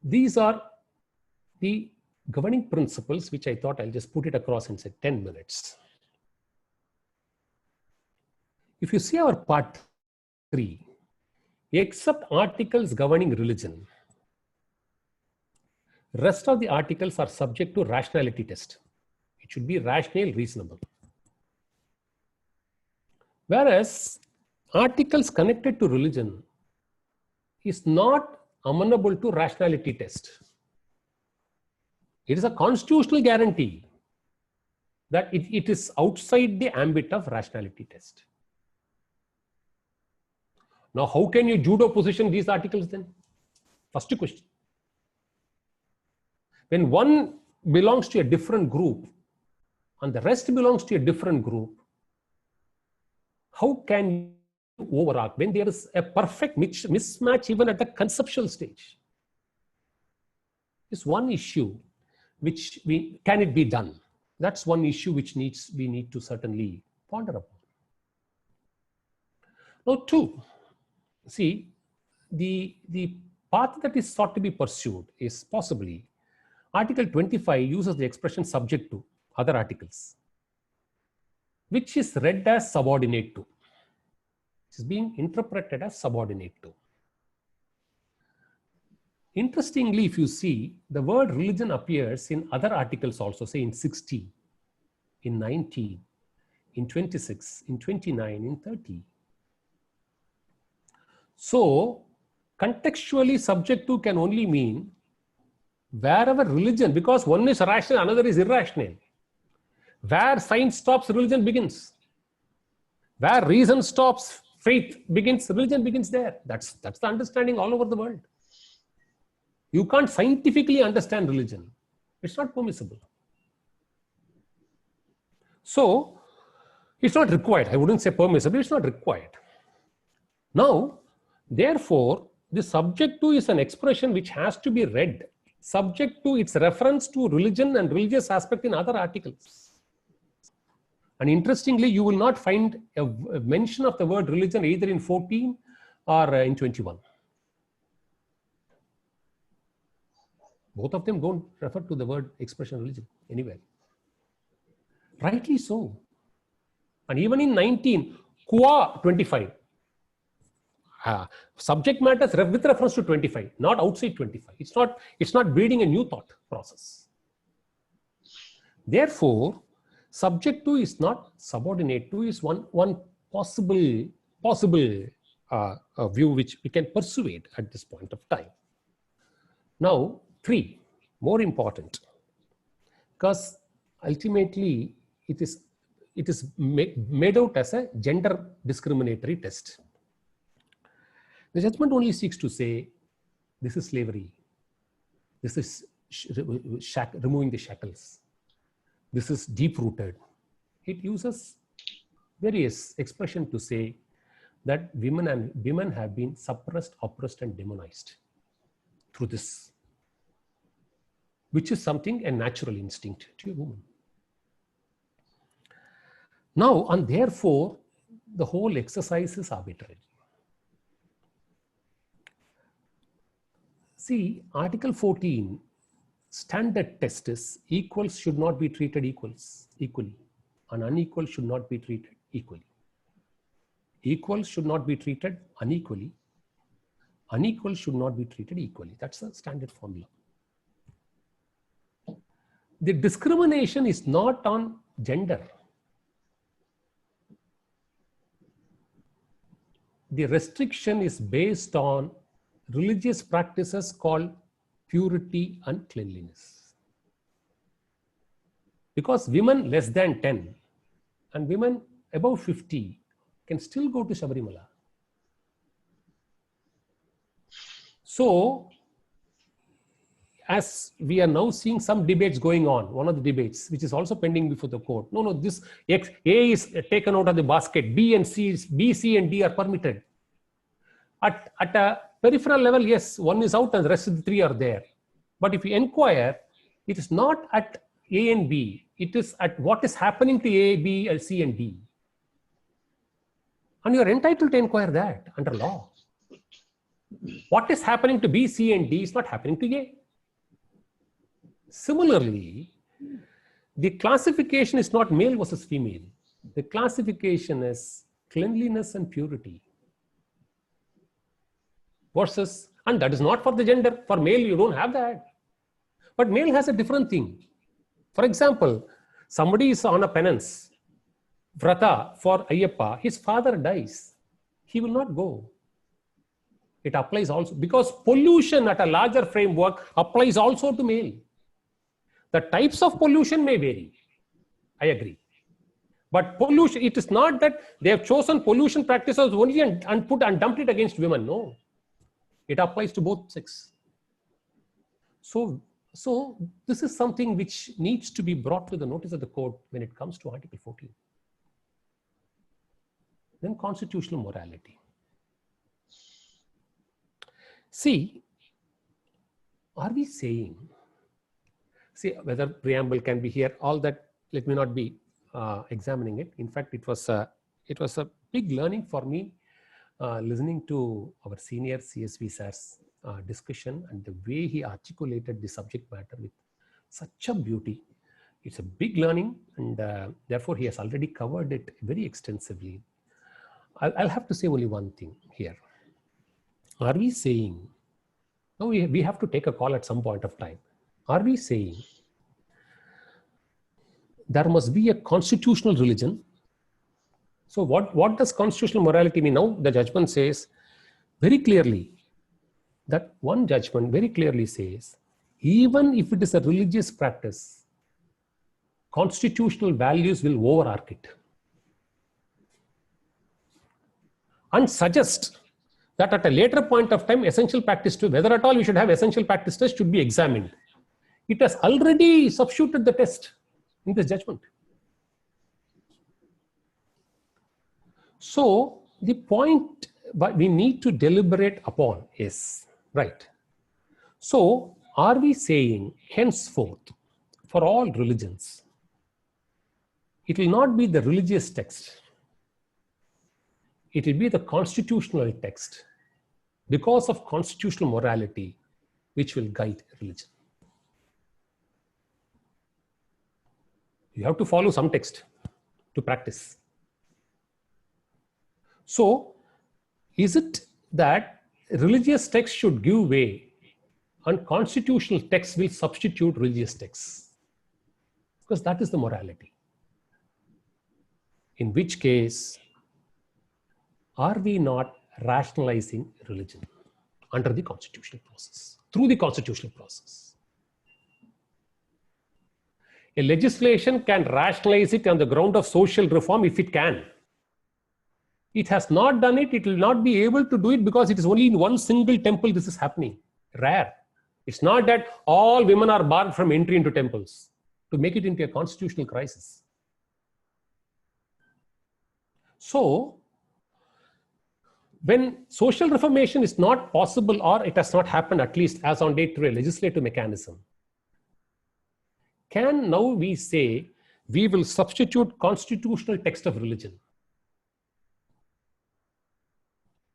these are the governing principles, which I thought I'll just put it across in say 10 minutes. If you see our part 3, except articles governing religion, rest of the articles are subject to rationality test. It should be rational, reasonable. Whereas articles connected to religion is not amenable to rationality test. It is a constitutional guarantee that it is outside the ambit of rationality test. Now, how can you judo position these articles then? First question. When one belongs to a different group and the rest belongs to a different group, how can you overarch when there is a perfect mismatch even at the conceptual stage? It's one issue which can it be done? That's one issue which we need to certainly ponder upon. Now, 2, see, the path that is sought to be pursued is possibly Article 25 uses the expression subject to other articles, which is read as subordinate to. It is being interpreted as subordinate to. Interestingly, if you see, the word religion appears in other articles also, say in 60, in 19, in 26, in 29, in 30. So, contextually, subject to can only mean wherever religion, because one is rational, another is irrational. Where science stops, religion begins. Where reason stops, faith begins, religion begins there. That's the understanding all over the world. You can't scientifically understand religion. It's not permissible. So, it's not required. I wouldn't say permissible, it's not required. Now, therefore, the subject to is an expression which has to be read subject to its reference to religion and religious aspect in other articles. And interestingly, you will not find a mention of the word religion either in 14 or in 21. Both of them don't refer to the word expression religion anywhere. Rightly so. And even in 19, qua 25, subject matters with reference to 25, not outside 25. It's not breeding a new thought process. Therefore, subject to is not subordinate to, is one possible view which we can persuade at this point of time. Now, 3, more important, because ultimately it is made out as a gender discriminatory test. The judgment only seeks to say, this is slavery, this is removing the shackles, this is deep-rooted. It uses various expressions to say that women have been suppressed, oppressed, and demonized through this, which is something, a natural instinct to a woman. Now, and therefore, the whole exercise is arbitrary. See, Article 14, standard test is equals should not be treated equally, and unequal should not be treated equally. Equals should not be treated unequally, unequal should not be treated equally. That's the standard formula. The discrimination is not on gender. The restriction is based on religious practices called purity and cleanliness. Because women less than 10 and women above 50 can still go to Sabarimala. So, as we are now seeing some debates going on, one of the debates which is also pending before the court. No, this A is taken out of the basket. B, C and D are permitted. At a peripheral level, yes, one is out and the rest of the three are there. But if you inquire, it is not at A and B. It is at what is happening to A, B, C and D. And you are entitled to inquire that under law. What is happening to B, C and D is not happening to A. Similarly, the classification is not male versus female. The classification is cleanliness and purity. Versus, and that is not for the gender. For male, you don't have that. But male has a different thing. For example, somebody is on a penance, vrata for Ayyappa, his father dies. He will not go. It applies also, because pollution at a larger framework applies also to male. The types of pollution may vary. I agree. But pollution, it is not that they have chosen pollution practices only and dumped it against women. No. It applies to both sexes. So this is something which needs to be brought to the notice of the court when it comes to Article 14. Then constitutional morality. See, are we saying, see whether preamble can be here, all that, let me not be examining it. In fact, it was a big learning for me listening to our senior CSV sir's discussion and the way he articulated the subject matter with such a beauty. It's a big learning, and therefore he has already covered it very extensively. I'll have to say only one thing here. Are we saying, no, we have to take a call at some point of time. Are we saying there must be a constitutional religion? So what does constitutional morality mean? Now the judgment says very clearly, that one judgment very clearly says, even if it is a religious practice, constitutional values will overarch it. And suggest that at a later point of time, essential practice test, whether at all we should have essential practice test, should be examined. It has already substituted the test in this judgment. So the point we need to deliberate upon is, right, so are we saying henceforth for all religions, it will not be the religious text, it will be the constitutional text because of constitutional morality which will guide religion. You have to follow some text to practice. So, is it that religious text should give way and constitutional text will substitute religious texts? Because that is the morality. In which case, are we not rationalizing religion under the constitutional process, through the constitutional process? A legislation can rationalize it on the ground of social reform if it can. It has not done it, it will not be able to do it because it is only in one single temple this is happening. Rare. It's not that all women are barred from entry into temples to make it into a constitutional crisis. So, when social reformation is not possible or it has not happened, at least as on date, through a legislative mechanism, can now we say we will substitute constitutional text of religion?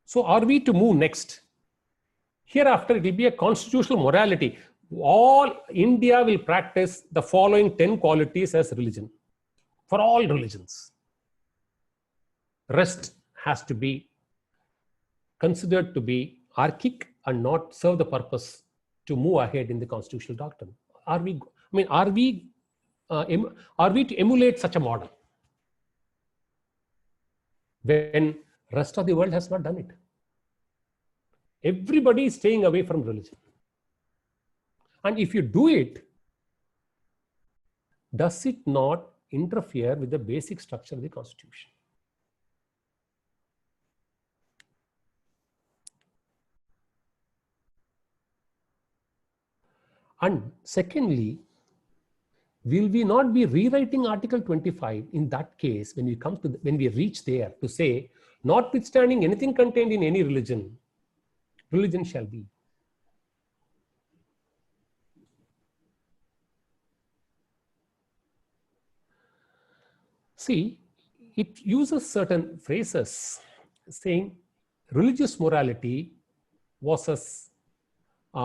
So are we to move next? Hereafter, it will be a constitutional morality. All India will practice the following 10 qualities as religion for all religions. Rest has to be considered to be archaic and not serve the purpose to move ahead in the constitutional doctrine. Are we to emulate such a model when rest of the world has not done it? Everybody is staying away from religion. And if you do it, does it not interfere with the basic structure of the Constitution. And secondly, will we not be rewriting Article 25 in that case when we reach there to say, notwithstanding anything contained in any religion, religion shall be. See, it uses certain phrases saying religious morality versus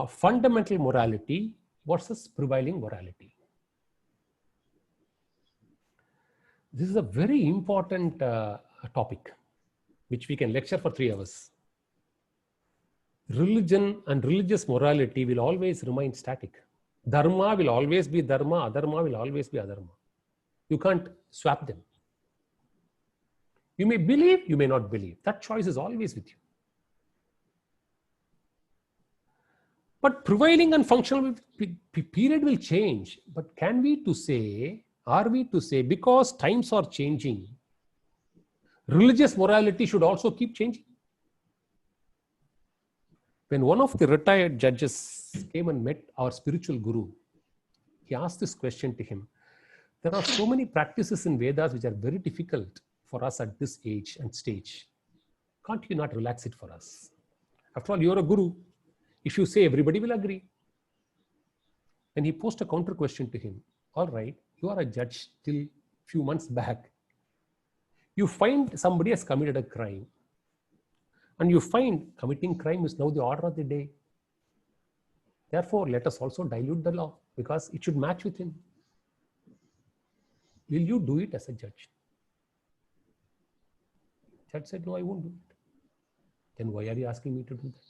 fundamental morality versus prevailing morality. This is a very important topic, which we can lecture for 3 hours. Religion and religious morality will always remain static. Dharma will always be dharma, adharma will always be adharma. You can't swap them. You may believe, you may not believe. That choice is always with you. But prevailing and functional period will change. But are we to say, because times are changing, religious morality should also keep changing? When one of the retired judges came and met our spiritual guru, he asked this question to him. There are so many practices in Vedas which are very difficult for us at this age and stage. Can't you not relax it for us? After all, you're a guru. If you say, everybody will agree. Then he posed a counter question to him. All right, you are a judge till few months back. You find somebody has committed a crime. And you find committing crime is now the order of the day. Therefore, let us also dilute the law because it should match with him. Will you do it as a judge? Judge said, no, I won't do it. Then why are you asking me to do that?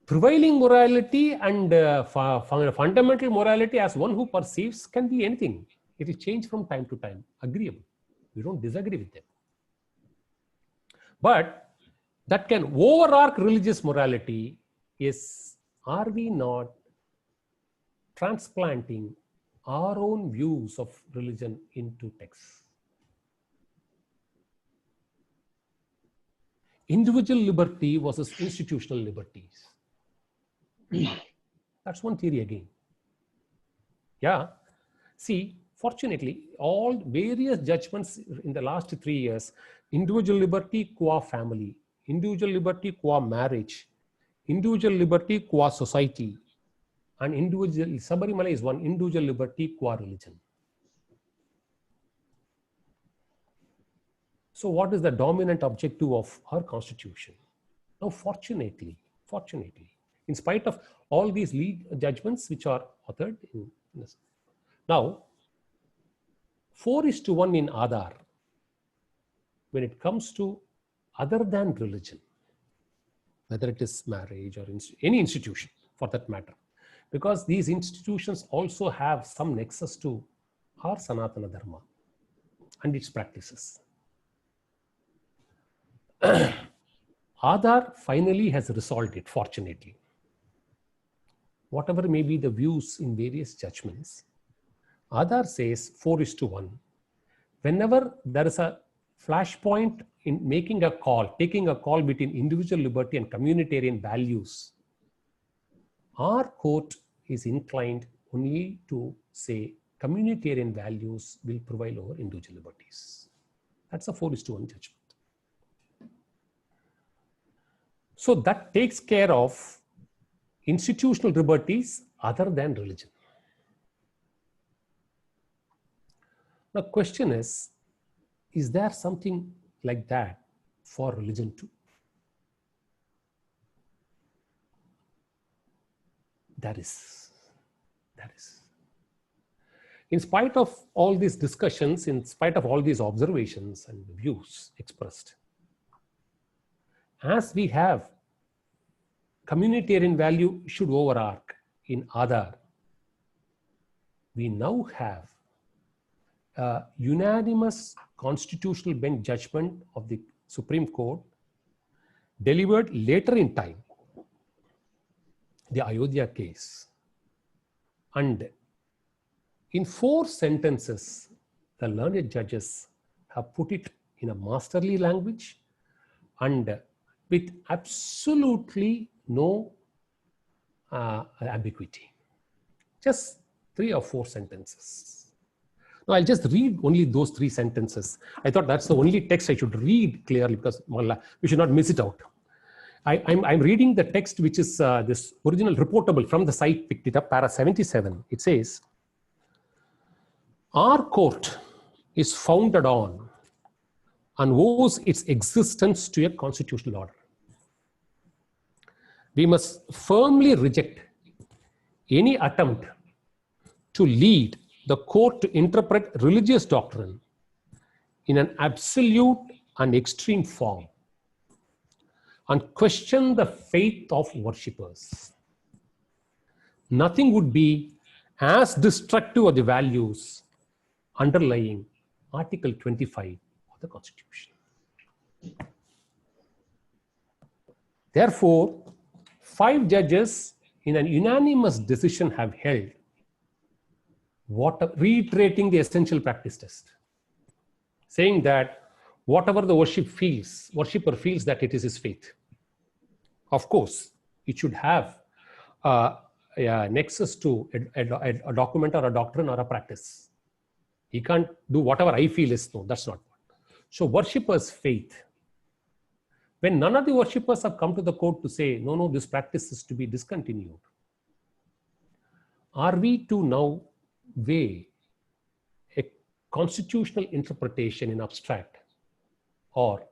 Prevailing morality and fundamental morality, as one who perceives, can be anything. It will change from time to time. Agreeable. We don't disagree with them. But that can overarch religious morality is, are we not transplanting our own views of religion into texts? Individual liberty versus institutional liberties. That's one theory again. Yeah. See, fortunately, all various judgments in the last 3 years, individual liberty qua family, individual liberty qua marriage, individual liberty qua society, and individual, Sabarimala is one, individual liberty qua religion. So what is the dominant objective of our constitution? Now, fortunately, in spite of all these lead judgments which are authored in this. Now, 4:1 in Aadhaar, when it comes to other than religion, whether it is marriage or any institution for that matter, because these institutions also have some nexus to our Sanatana Dharma and its practices. Aadhaar finally has resolved it, fortunately. Whatever may be the views in various judgments, Aadhaar says 4:1. Whenever there is a flashpoint in making a call, taking a call between individual liberty and communitarian values, our court is inclined only to say communitarian values will prevail over individual liberties. That's a 4:1 judgment. So that takes care of institutional liberties other than religion. The question is there something like that for religion too? There is. In spite of all these discussions, in spite of all these observations and views expressed, as we have communitarian value should overarch in Aadhaar, we now have a unanimous constitutional bench judgment of the Supreme Court delivered later in time, the Ayodhya case, And in 4 sentences, the learned judges have put it in a masterly language and with absolutely no ambiguity. Just 3 or 4 sentences. Now, I'll just read only those 3 sentences. I thought that's the only text I should read clearly because we should not miss it out. I'm reading the text, which is this original reportable from the site, picked it up, para 77. It says, our court is founded on and owes its existence to a constitutional order. We must firmly reject any attempt to lead the court to interpret religious doctrine in an absolute and extreme form and question the faith of worshippers. Nothing would be as destructive of the values underlying Article 25 of the Constitution. Therefore, 5 judges in an unanimous decision have held, reiterating the essential practice test, saying that whatever the worshipper feels that it is his faith. Of course, it should have a nexus to a document or a doctrine or a practice. He can't do whatever I feel is no, that's not what. So worshipper's faith, when none of the worshippers have come to the court to say, no, this practice is to be discontinued, are we to now weigh a constitutional interpretation in abstract or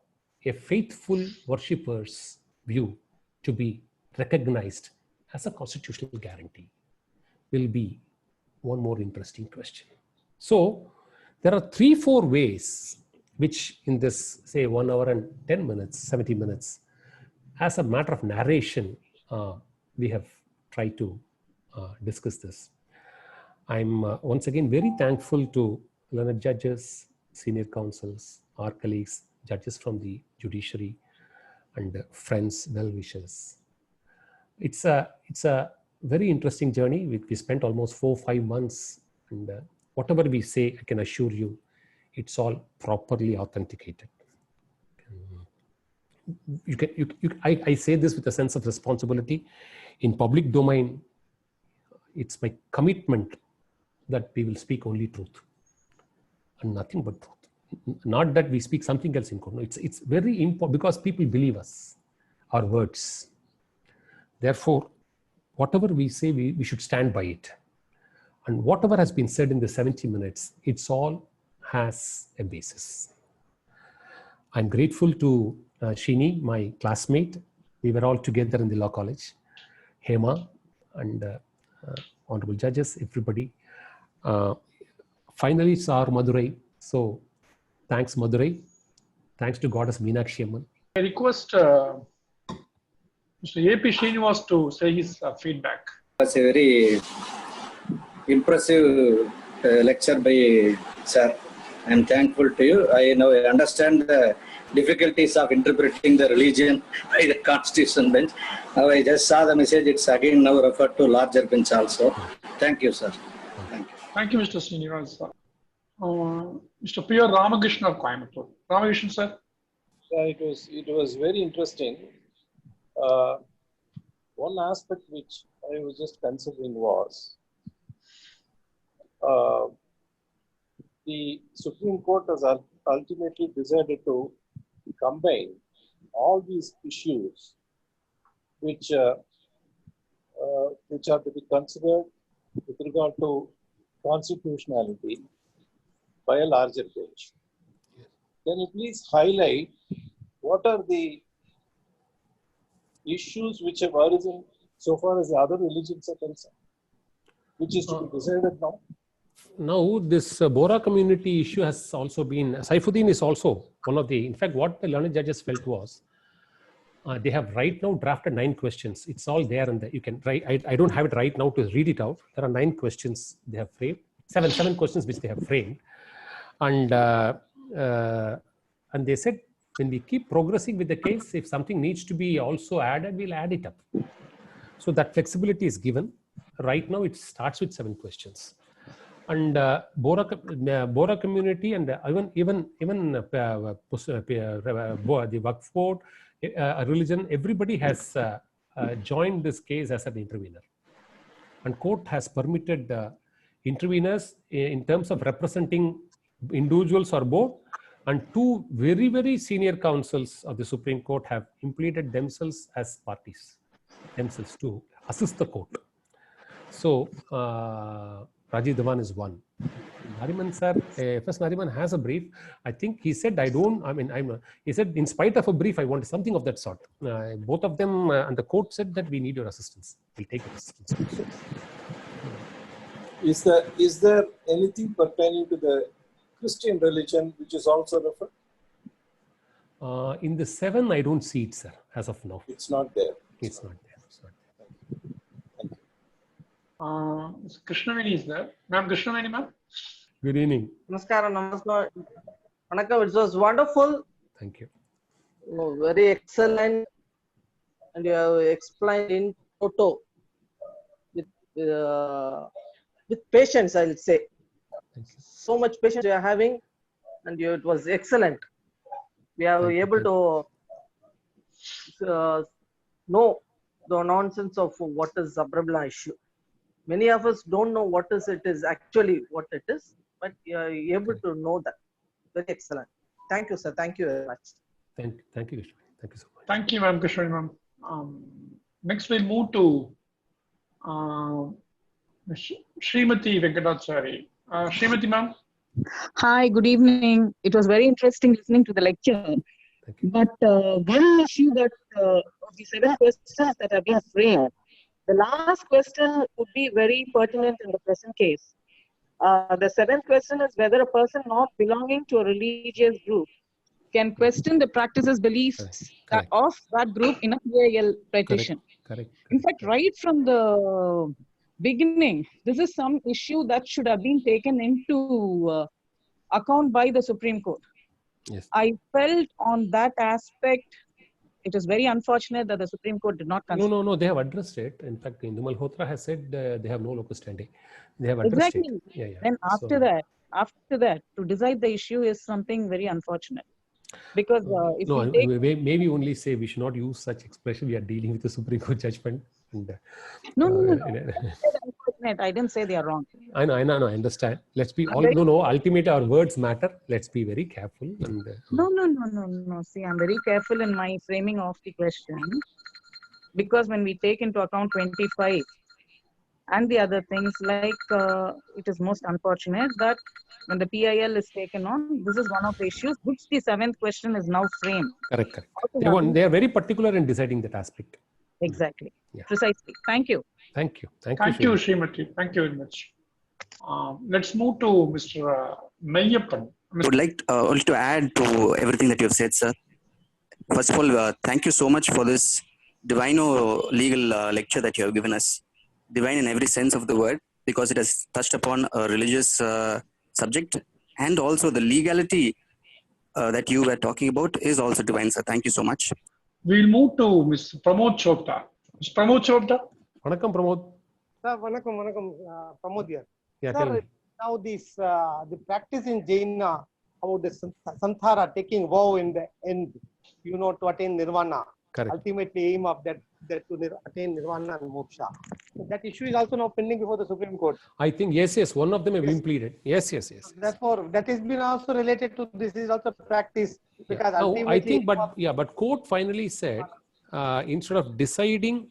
a faithful worshipper's view to be recognized as a constitutional guarantee? Will be one more interesting question. So there are 3-4 ways which in this, say, 1 hour and 10 minutes, 70 minutes, as a matter of narration, we have tried to discuss this. I'm once again very thankful to learned judges, senior counsels, our colleagues, judges from the judiciary, and friends, well-wishers. It's a very interesting journey. We spent almost 4-5 months, and whatever we say, I can assure you, it's all properly authenticated. I say this with a sense of responsibility. In public domain, it's my commitment that we will speak only truth and nothing but truth. Not that we speak something else in court. No, it's very important because people believe us, our words. Therefore, whatever we say, we should stand by it. And whatever has been said in the 70 minutes, it's all has a basis. I'm grateful to Shini, my classmate. We were all together in the law college. Hema and honorable judges, everybody. Finally, it's our Madurai. So thanks, Madurai. Thanks to Goddess Meenakshi Amman. I request Mr. A.P. Srinivas to say his feedback. It was a very impressive lecture by sir. I am thankful to you. I now understand the difficulties of interpreting the religion by the Constitution bench. Now I just saw the message. It's again now referred to larger bench also. Thank you, sir. Thank you. Thank you, Mr. Srinivas. Mr. P.R. Ramakrishna of Coimbatore. Ramakrishna, sir. It was very interesting. One aspect which I was just considering was the Supreme Court has ultimately decided to combine all these issues which are to be considered with regard to constitutionality by a larger bench. Can you please highlight what are the issues which have arisen so far as the other religions are concerned, which is to be decided now? Now, this Bora community issue has also been, Saifuddin is also one of the, in fact, what the learned judges felt was, they have right now drafted 9 questions. It's all there and you can write, I don't have it right now to read it out. There are 9 questions they have framed, seven questions which they have framed. And they said, when we keep progressing with the case, if something needs to be also added, we'll add it up. So that flexibility is given. right now it starts with 7 questions. And Bora community and even the Waqf board, religion, everybody has joined this case as an intervener. And court has permitted interveners in terms of representing individuals or board, and 2 very, very senior counsels of the Supreme Court have implemented themselves as parties, themselves to assist the court. So Rajiv Dhawan is one. Nariman sir, FS Nariman has a brief. I think he said, he said, in spite of a brief, I want something of that sort. Both of them and the court said that we need your assistance. We'll take your assistance. Is there anything pertaining to the Christian religion which is also referred? In the 7, I don't see it, sir, as of now. It's not there. It's not there. It's not there. Krishnaveni is there. Ma'am, Krishnaveni, ma'am. Good evening. Namaskaram, namaskar. It was wonderful. Thank you. Very excellent. And you have explained in toto with patience, I'll say. Thank you. So much patience you are having, and it was excellent. We are able to know the nonsense of what is Abraham issue. Many of us don't know what it is actually what it is, but you are able to know that. Very excellent. Thank you, sir. Thank you very much. Thank you, Vishnu. Thank you so much. Thank you, ma'am, Krishnaveni, ma'am. Next, we'll move to Srimati Venkatachari. Srimati, ma'am. Hi, good evening. It was very interesting listening to the lecture. Thank you. But one issue that of the 7 questions that have been framed, the last question would be very pertinent in the present case. The 7th question is whether a person not belonging to a religious group can question the practices, beliefs Correct. of that group in a PIL petition. Correct. In fact, right from the beginning, this is some issue that should have been taken into account by the Supreme Court. Yes. I felt on that aspect, it is very unfortunate that the Supreme Court did not consider. No, they have addressed it. In fact, Hindu Malhotra has said they have no locus standi. They have addressed Exactly. it. Yeah. Then after that, to decide the issue is something very unfortunate. Because if no, we take... maybe only say we should not use such expression. We are dealing with the Supreme Court judgment. And, No. I didn't say they are wrong. I know, I understand. Let's be ultimately our words matter. Let's be very careful. And, No. See, I'm very careful in my framing of the question. Because when we take into account 25 and the other things, like it is most unfortunate that when the PIL is taken on, this is one of the issues which the 7th question is now framed. Correct. They are very particular in deciding that aspect. Exactly. Yeah. Precisely. Thank you. Thank you, Srimati. Thank you very much. Let's move to Mr. Mayappan. I would like to add to everything that you have said, sir. First of all, thank you so much for this divino legal lecture that you have given us. Divine in every sense of the word, because it has touched upon a religious subject, and also the legality that you were talking about is also divine, sir. Thank you so much. We'll move to Mr. Pramod Chopta. Mr. Pramod Chopta. Vanakkam, Pramod. Sir, vanakkam, Pramod here. Yeah, Sir, now this the practice in Jaina about the Santhara taking vow in the end, to attain nirvana. Correct. Ultimately aim of that to attain nirvana and moksha. So that issue is also now pending before the Supreme Court. I think yes. One of them have been pleaded. Yes. Therefore, that has been also related to this is also practice because ultimately. I think, but court finally said instead of deciding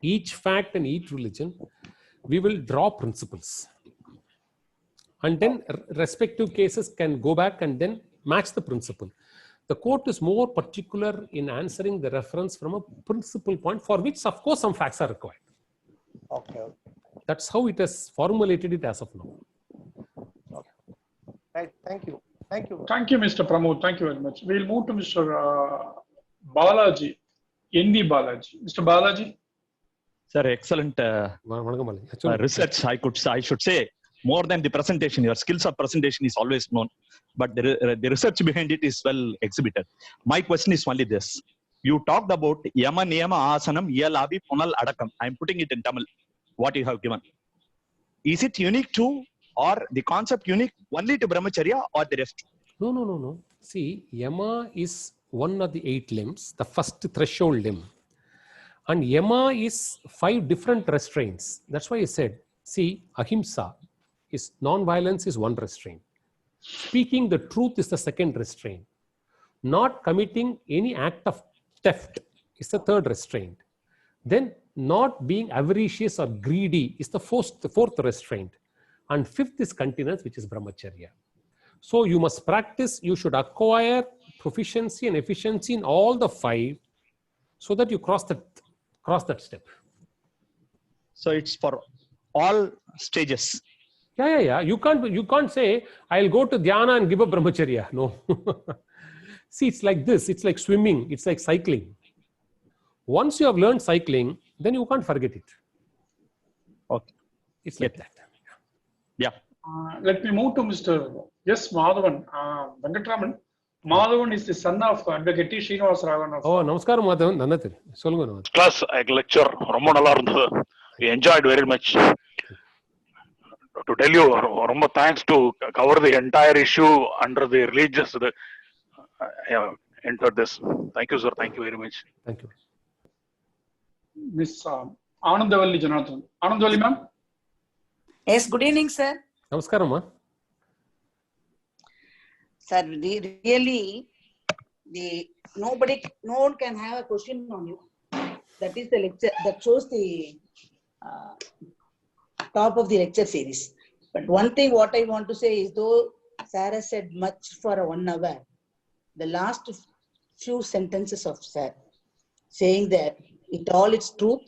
each fact and each religion, we will draw principles, and then respective cases can go back and then match the principle. The court is more particular in answering the reference from a principal point, for which, of course, some facts are required. Okay. That's how it has formulated it as of now. Okay. Right. Thank you. Thank you, Mr. Pramod. Thank you very much. We'll move to Mr. Balaji, ND Balaji. Mr. Balaji. Sir, excellent research. I should say, more than the presentation. Your skills of presentation is always known, but the research behind it is well exhibited. My question is only this. You talked about Yama Niyama Asanam Yalavi Punal Adakam. I am putting it in Tamil. what you have given. Is it unique to, or the concept unique only to brahmacharya or the rest? No. See, yama is one of the 8 limbs, the first threshold limb. And yama is 5 different restraints. That's why I said, see, ahimsa is non-violence is one restraint. Speaking the truth is the second restraint. Not committing any act of theft is the third restraint. Then not being avaricious or greedy is the fourth restraint. And 5th is continence, which is brahmacharya. So you must practice, you should acquire proficiency and efficiency in all the 5 so that you cross that step. So it's for all stages. Yeah. You can't say, I'll go to dhyana and give up brahmacharya. No. See, it's like this. It's like swimming. It's like cycling. Once you have learned cycling, then you can't forget it. Okay. It's like that. Yeah. Let me move to Mr. S. Madhavan. Venkatraman. Madhavan is the son of Advocate T. Srinivas Ravan. Oh, namaskaram Madhavan. Nanathir. Solunga Madhavan. Class lecture, Romma nalla irundhathu. We enjoyed very much. To tell you, Romma thanks to cover the entire issue under the religious. I have entered this. Thank you, sir. Thank you very much. Thank you. Miss Anandavalli Janathan. Anandavalli, ma'am. Yes, good evening, sir. Namaskaram, ma. Sir, really, no one can have a question on you. That is the lecture that shows the top of the lecture series. But one thing what I want to say is, though Sarah said much for 1 hour, the last few sentences of Sir saying that it all its truth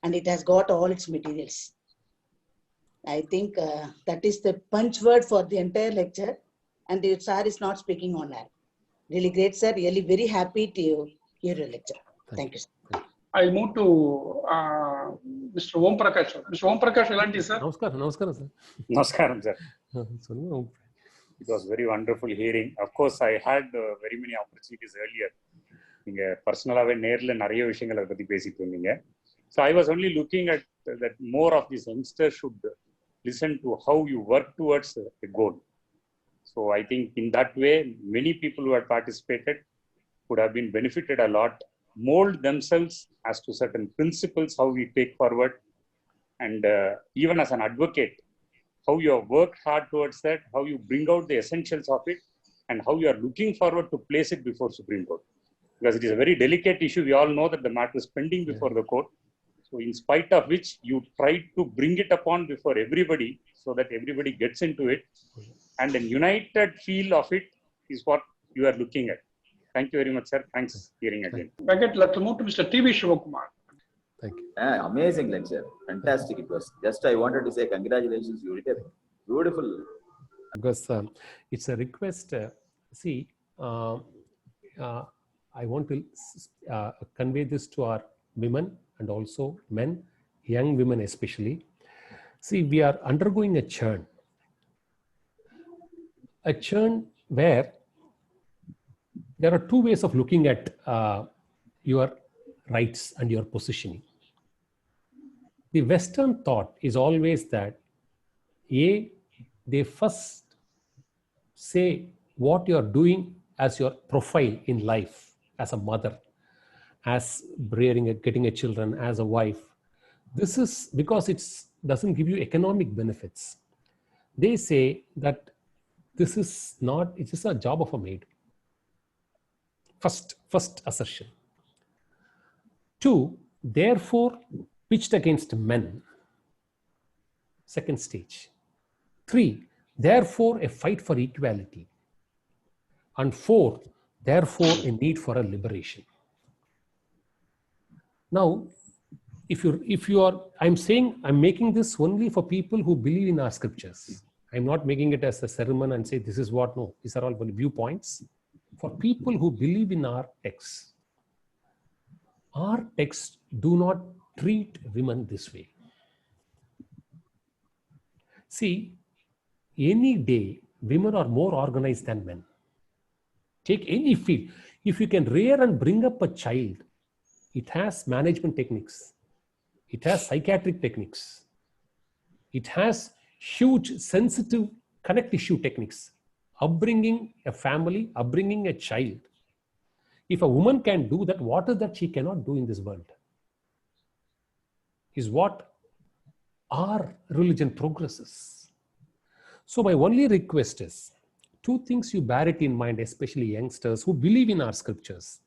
and it has got all its materials. I think that is the punch word for the entire lecture, and the Sir is not speaking on that. Really great, sir. Really very happy to hear your lecture. Thank you, sir. I move to Mr. Om Prakash. Mr. Om Prakash, elanti, sir. Namaskaram, sir. Namaskaram, sir. It was very wonderful hearing. Of course, I had very many opportunities earlier. நீங்க பர்சனலாவே நேர்ல நிறைய விஷயங்களை பத்தி பேசிட்டு இருந்தீங்க. So I was only looking at that more of these youngsters should listen to how you work towards a goal. So I think in that way, many people who had participated would have been benefited a lot, mold themselves as to certain principles, how we take forward. And even as an advocate, how you have worked hard towards that, how you bring out the essentials of it, and how you are looking forward to place it before Supreme Court. Because it is a very delicate issue. We all know that the matter is pending before the court. So in spite of which, you try to bring it upon before everybody so that everybody gets into it. And a united feel of it is what you are looking at. Thank you very much, sir. Thanks for hearing again. Let's move to Mr. T.V. Shivakumar. Thank you. Amazing lecture. Fantastic it was. Just I wanted to say congratulations. You did it. Beautiful. Because it's a request. See, I want to convey this to our women and also men, young women especially. See, we are undergoing a churn where there are 2 ways of looking at your rights and your positioning. The Western thought is always that they first say what you are doing as your profile in life, as a mother, as getting a children, as a wife. This is because it doesn't give you economic benefits. They say that this is not, it is a job of a maid. First assertion. 2, therefore, pitched against men. Second stage. 3, therefore, a fight for equality. And 4, therefore, a need for a liberation. Now, I'm making this only for people who believe in our scriptures. I'm not making it as a sermon and say this is what. No, these are all viewpoints. For people who believe in our texts do not treat women this way. See, any day, women are more organized than men. Take any field. If you can rear and bring up a child, it has management techniques. It has psychiatric techniques. It has huge sensitive connect issue techniques. Upbringing a family, upbringing a child. If a woman can do that, what is that she cannot do in this world? Is what our religion progresses. So my only request is, two things you bear it in mind, especially youngsters who believe in our scriptures.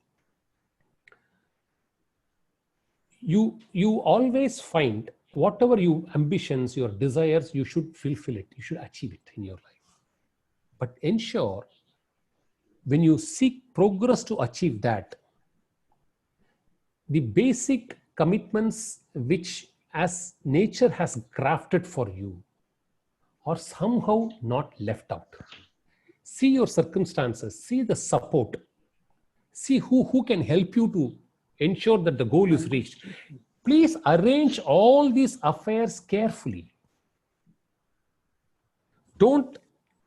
You always find whatever your ambitions, your desires, you should fulfill it. You should achieve it in your life. But ensure when you seek progress to achieve that, the basic commitments which as nature has crafted for you are somehow not left out. See your circumstances, see the support, see who can help you to ensure that the goal is reached. Please arrange all these affairs carefully. Don't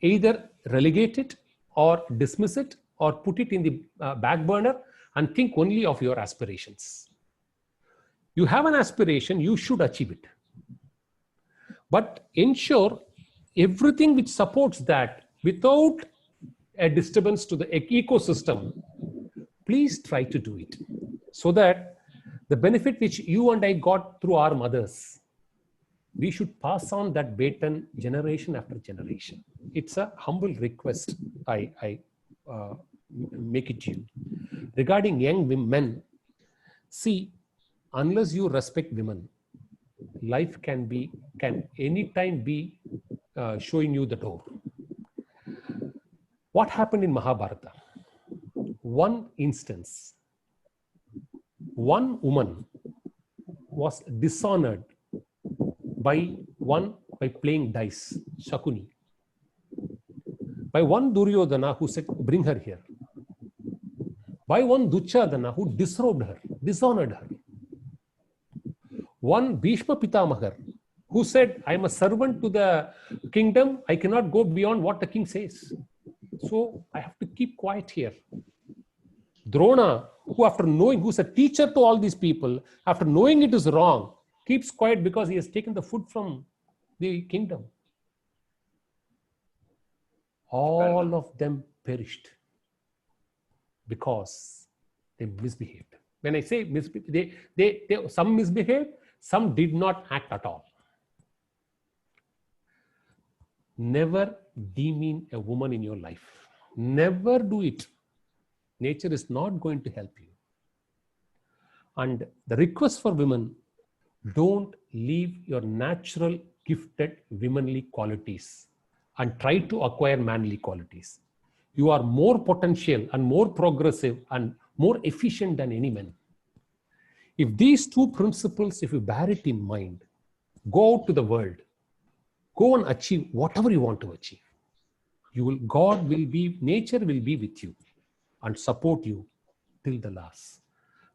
either relegate it or dismiss it or put it in the back burner and think only of your aspirations. You have an aspiration, you should achieve it. But ensure everything which supports that without a disturbance to the ecosystem, please try to do it. So that the benefit which you and I got through our mothers, we should pass on that baton generation after generation. It's a humble request I make it to you. Regarding young men, see, unless you respect women, life can anytime be showing you the door. What happened in Mahabharata? One instance, one woman was dishonored by playing dice, Shakuni. By one Duryodhana who said, bring her here. By one Duchadana who disrobed her, dishonored her. One Bhishma Pitamahar who said, I am a servant to the kingdom, I cannot go beyond what the king says. So I have to keep quiet here. Drona, who's a teacher to all these people, after knowing it is wrong, keeps quiet because he has taken the food from the kingdom. All of them perished because they misbehaved. When I say misbehaved, some misbehaved, some did not act at all. Never demean a woman in your life. Never do it. Nature is not going to help you. And the request for women, don't leave your natural gifted womanly qualities and try to acquire manly qualities. You are more potential and more progressive and more efficient than any man. If these two principles, if you bear it in mind, go out to the world, go and achieve whatever you want to achieve. Nature will be with you and support you till the last.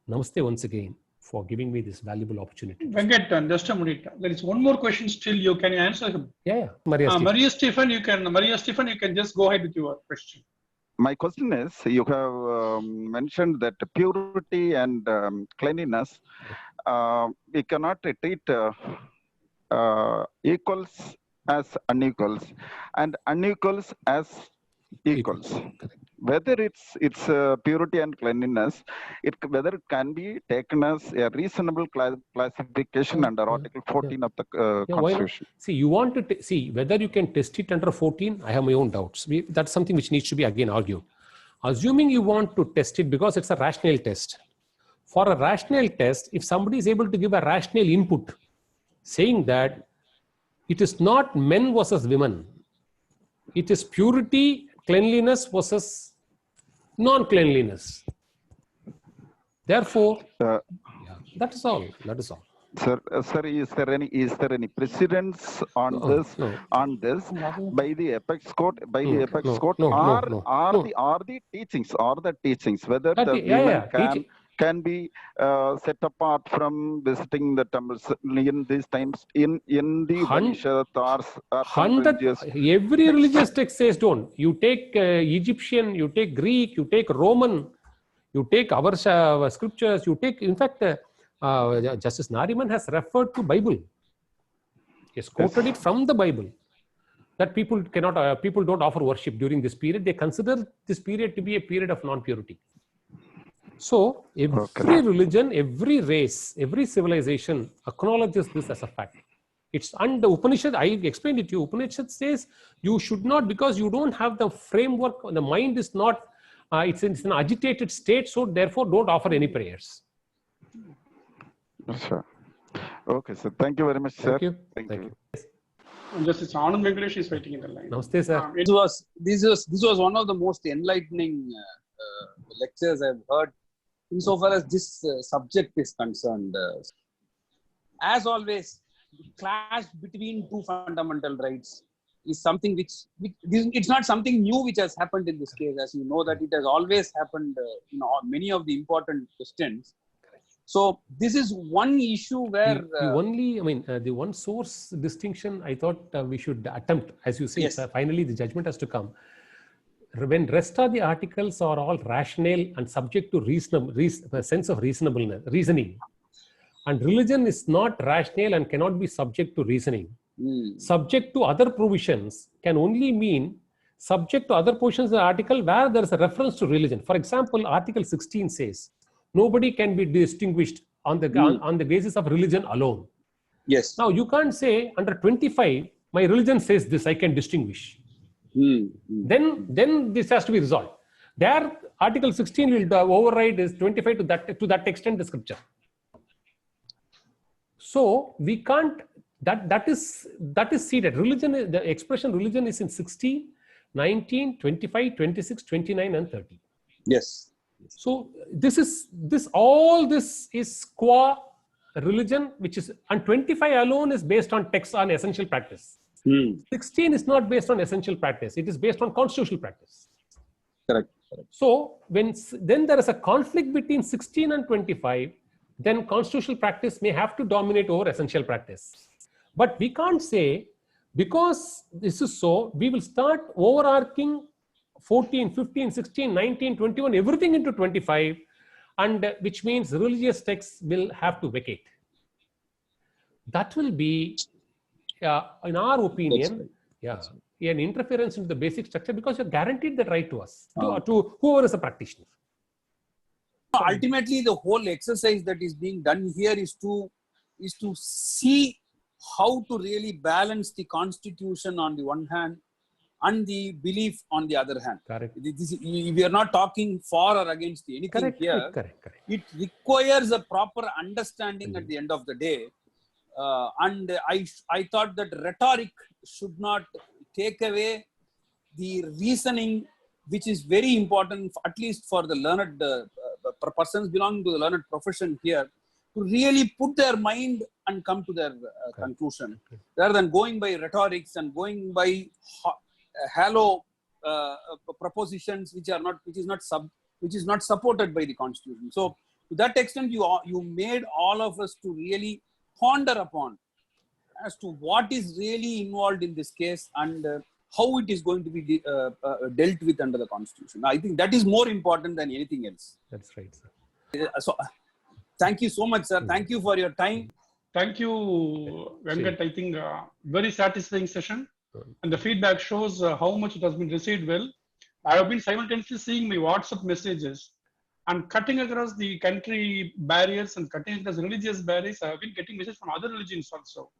Namaste once again for giving me this valuable opportunity. Venkat, just a minute. There is one more question still. You can answer him. Yeah. Maria Stephen, you can just go ahead with your question. My question is, you have mentioned that purity and cleanliness, we cannot treat equals as unequals and unequals as equals. Whether it's purity and cleanliness, whether it can be taken as a reasonable classification under Article 14 of the Constitution. See, you want to see whether you can test it under 14. I have my own doubts. That's something which needs to be again argued. Assuming you want to test it because it's a rational test. For a rational test, if somebody is able to give a rational input, saying that it is not men versus women, it is purity, cleanliness versus non-cleanliness. Therefore, that is all. Sir, is there any precedence on this by the apex court? Are the teachings whether the women can be set apart from visiting the temples in these times in the Upanishads or every religious text says don't. You take Egyptian, you take Greek, you take Roman, you take our scriptures, you take, in fact, Justice Nariman has referred to Bible. Yes, quoted it from the Bible that people cannot, people don't offer worship during this period. They consider this period to be a period of non-purity. So every religion, every race, every civilization acknowledges this as a fact. It's and the Upanishad, I explained it to you. Upanishad says you should not, because you don't have the framework, the mind is not, it's an agitated state, so therefore don't offer any prayers. Sure. Okay, sir. Thank you very much, sir. Thank you. Justice Anand Venkatesh is waiting in the line. Namaste, sir. This was one of the most enlightening lectures I've heard insofar as this subject is concerned. As always, the clash between two fundamental rights is something which it's not something new which has happened in this case. As you know, that it has always happened in many of the important questions. So this is one issue where the one source distinction I thought we should attempt, as you say, finally the judgment has to come. When rest of the articles are all rational and subject to sense of reasoning, and religion is not rational and cannot be subject to reasoning. Subject to other provisions can only mean subject to other portions of the article where there is a reference to religion. For example, Article 16 says, nobody can be distinguished on the basis of religion alone. Yes. Now you can't say under 25, my religion says this, I can distinguish. Then this has to be resolved. There, Article 16 will override is 25 to that extent the scripture. So we can't. That is seated. Religion, the expression religion is in 16, 19, 25, 26, 29, and 30. Yes. So all this is qua religion, which is, and 25 alone is based on text on essential practice. 16 is not based on essential practice. It is based on constitutional practice. Correct. So then there is a conflict between 16 and 25, then constitutional practice may have to dominate over essential practice. But we can't say, because this is so, we will start overarching 14, 15, 16, 19, 21, everything into 25, and which means religious texts will have to vacate. That will be, in our opinion, an interference into the basic structure, because you're guaranteed the right to us, to whoever is a practitioner. Ultimately, the whole exercise that is being done here is to see how to really balance the constitution on the one hand and the belief on the other hand. Correct. We are not talking for or against anything here. Correct. It requires a proper understanding at the end of the day. And I thought that rhetoric should not take away the reasoning, which is very important, at least for the learned persons belonging to the learned profession here, to really put their mind and come to their conclusion, rather than going by rhetorics and going by hollow propositions which is not supported by the constitution. So to that extent, you made all of us to really ponder upon as to what is really involved in this case and how it is going to be dealt with under the constitution. I think that is more important than anything else. That's right, sir. So thank you so much, sir. Thank you for your time. Thank you, Venkat. I think very satisfying session. And the feedback shows how much it has been received well. I have been simultaneously seeing my WhatsApp messages and cutting across the country barriers and cutting across religious barriers. I have been getting messages from other religions also,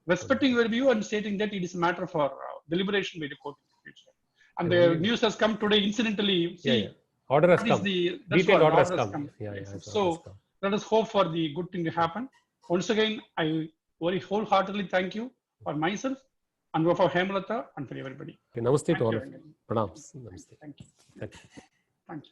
respecting your view and stating that it is a matter for deliberation by the court in the future. And the news has come today incidentally. Order has come. Detailed order has come. So let us hope for the good thing to happen. Once again, I very wholeheartedly thank you for myself and for Hemalata and for everybody. Okay, namaste to all of you. Pranams. Namaste. Thank you. Thank you. Thank you.